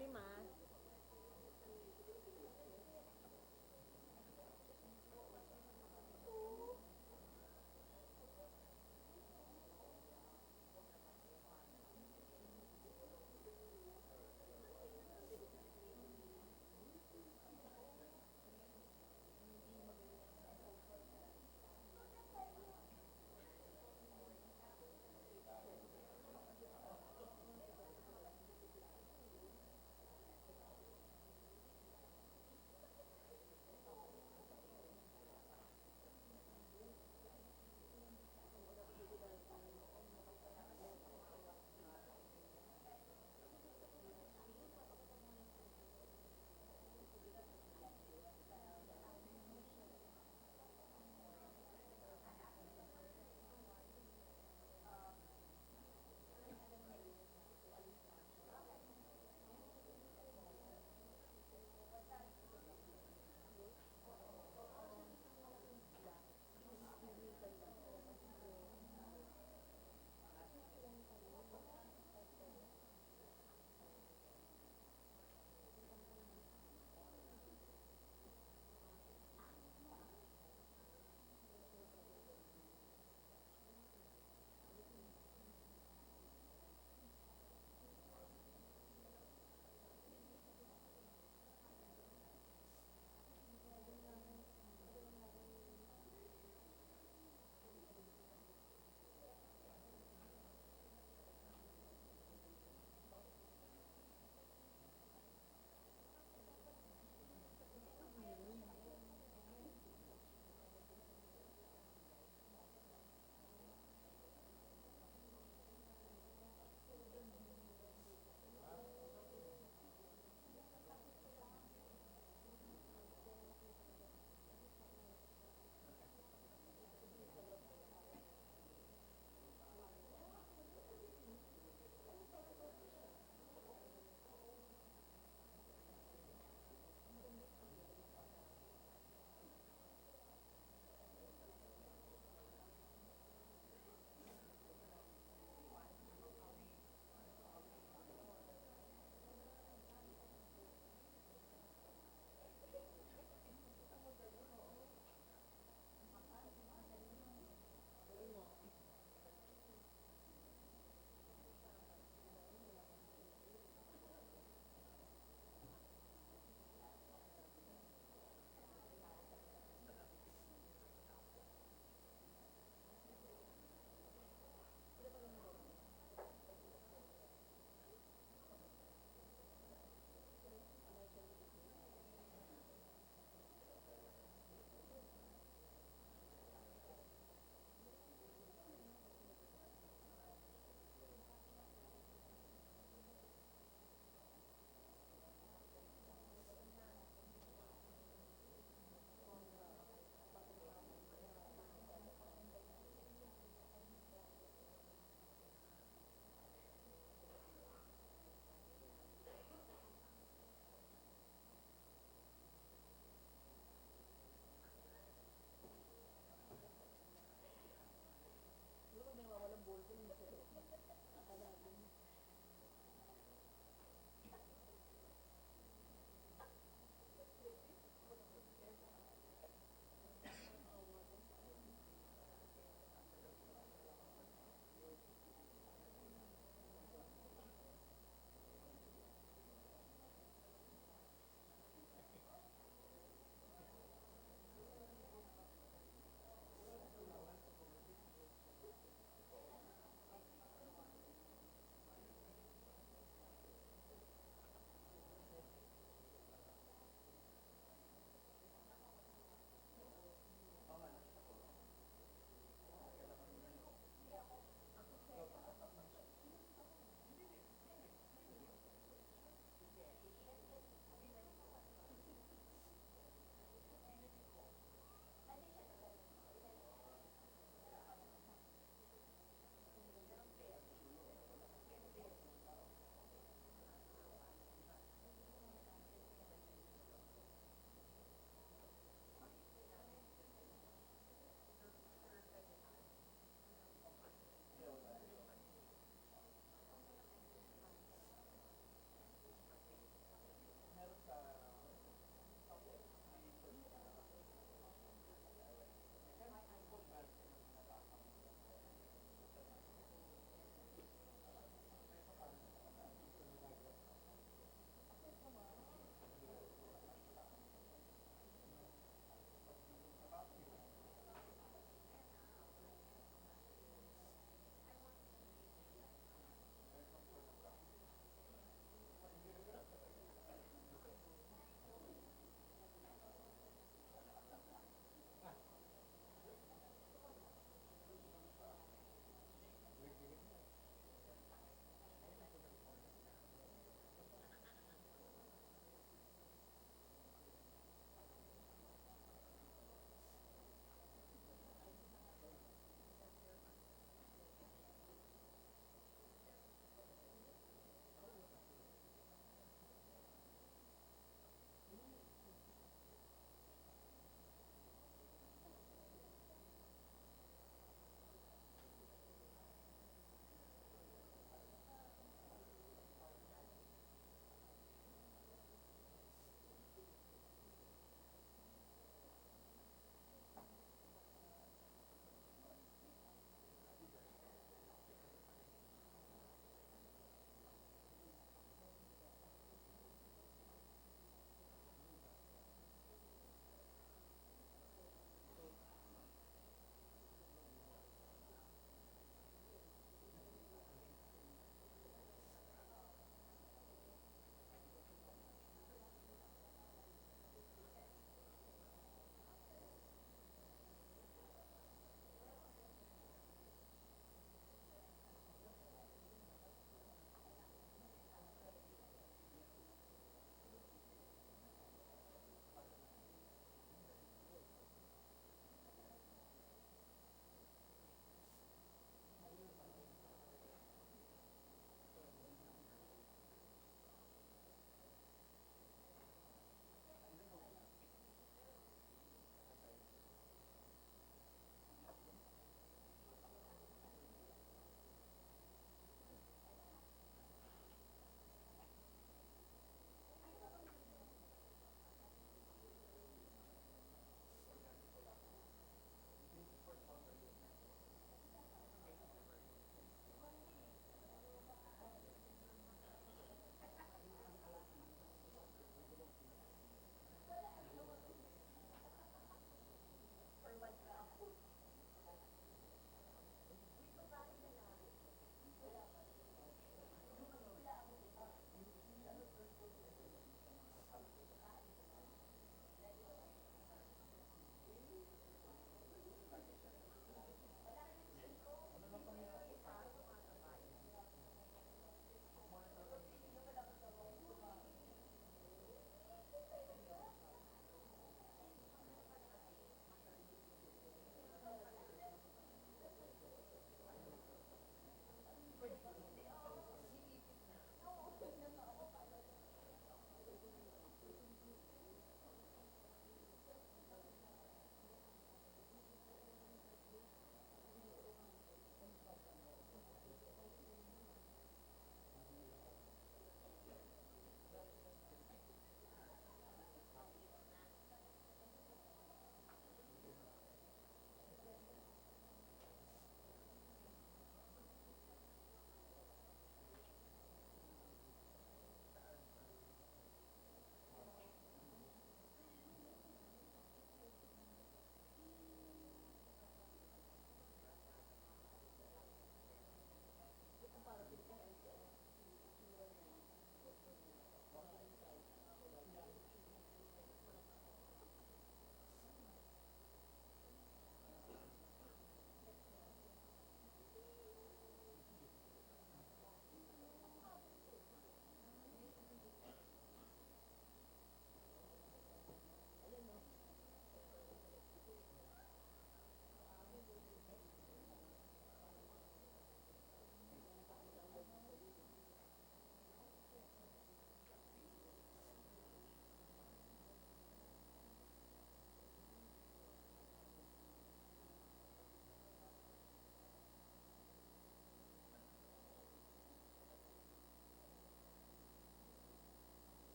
S2: malalim ah.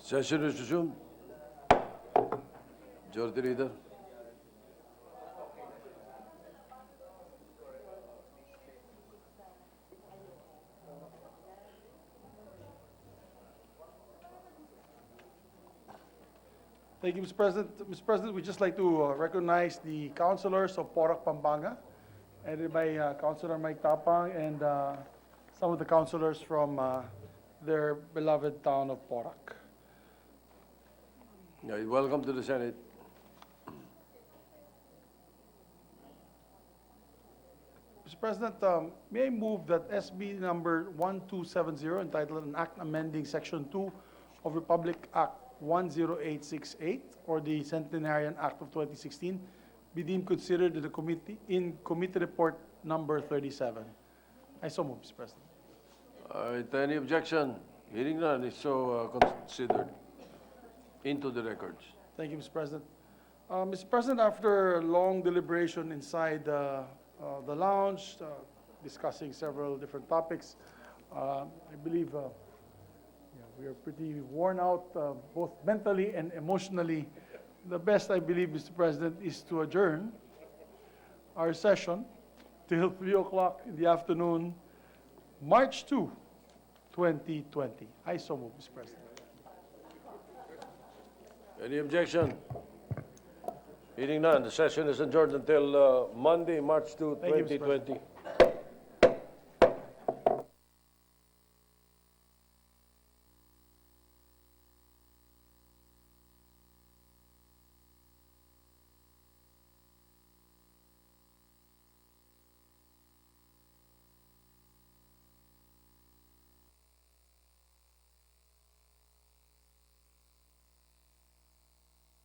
S4: Session is resumed. Majority Leader.
S6: Thank you, Mr. President. Mr. President, we'd just like to recognize the councilors of Porac, Pampanga, headed by Councilor Mike Tapang and some of the councilors from their beloved town of Porac.
S4: Yeah, welcome to the Senate.
S6: Mr. President, may I move that SB number 1270, entitled An Act Amending Section 2 of Republic Act 10868, or the Centenarian Act of 2016, be deemed considered in committee report number 37. I so move, Mr. President.
S4: Any objection? Hearing none, is so considered into the records.
S6: Thank you, Mr. President. Mr. President, after long deliberation inside the lounge, discussing several different topics, I believe we are pretty worn out, both mentally and emotionally. The best, I believe, Mr. President, is to adjourn our session till 3 o'clock in the afternoon, March 2, 2020. I so move, Mr. President.
S4: Any objection? Hearing none, the session is adjourned until Monday, March 2,
S6: Thank you, Mr.
S4: 2020.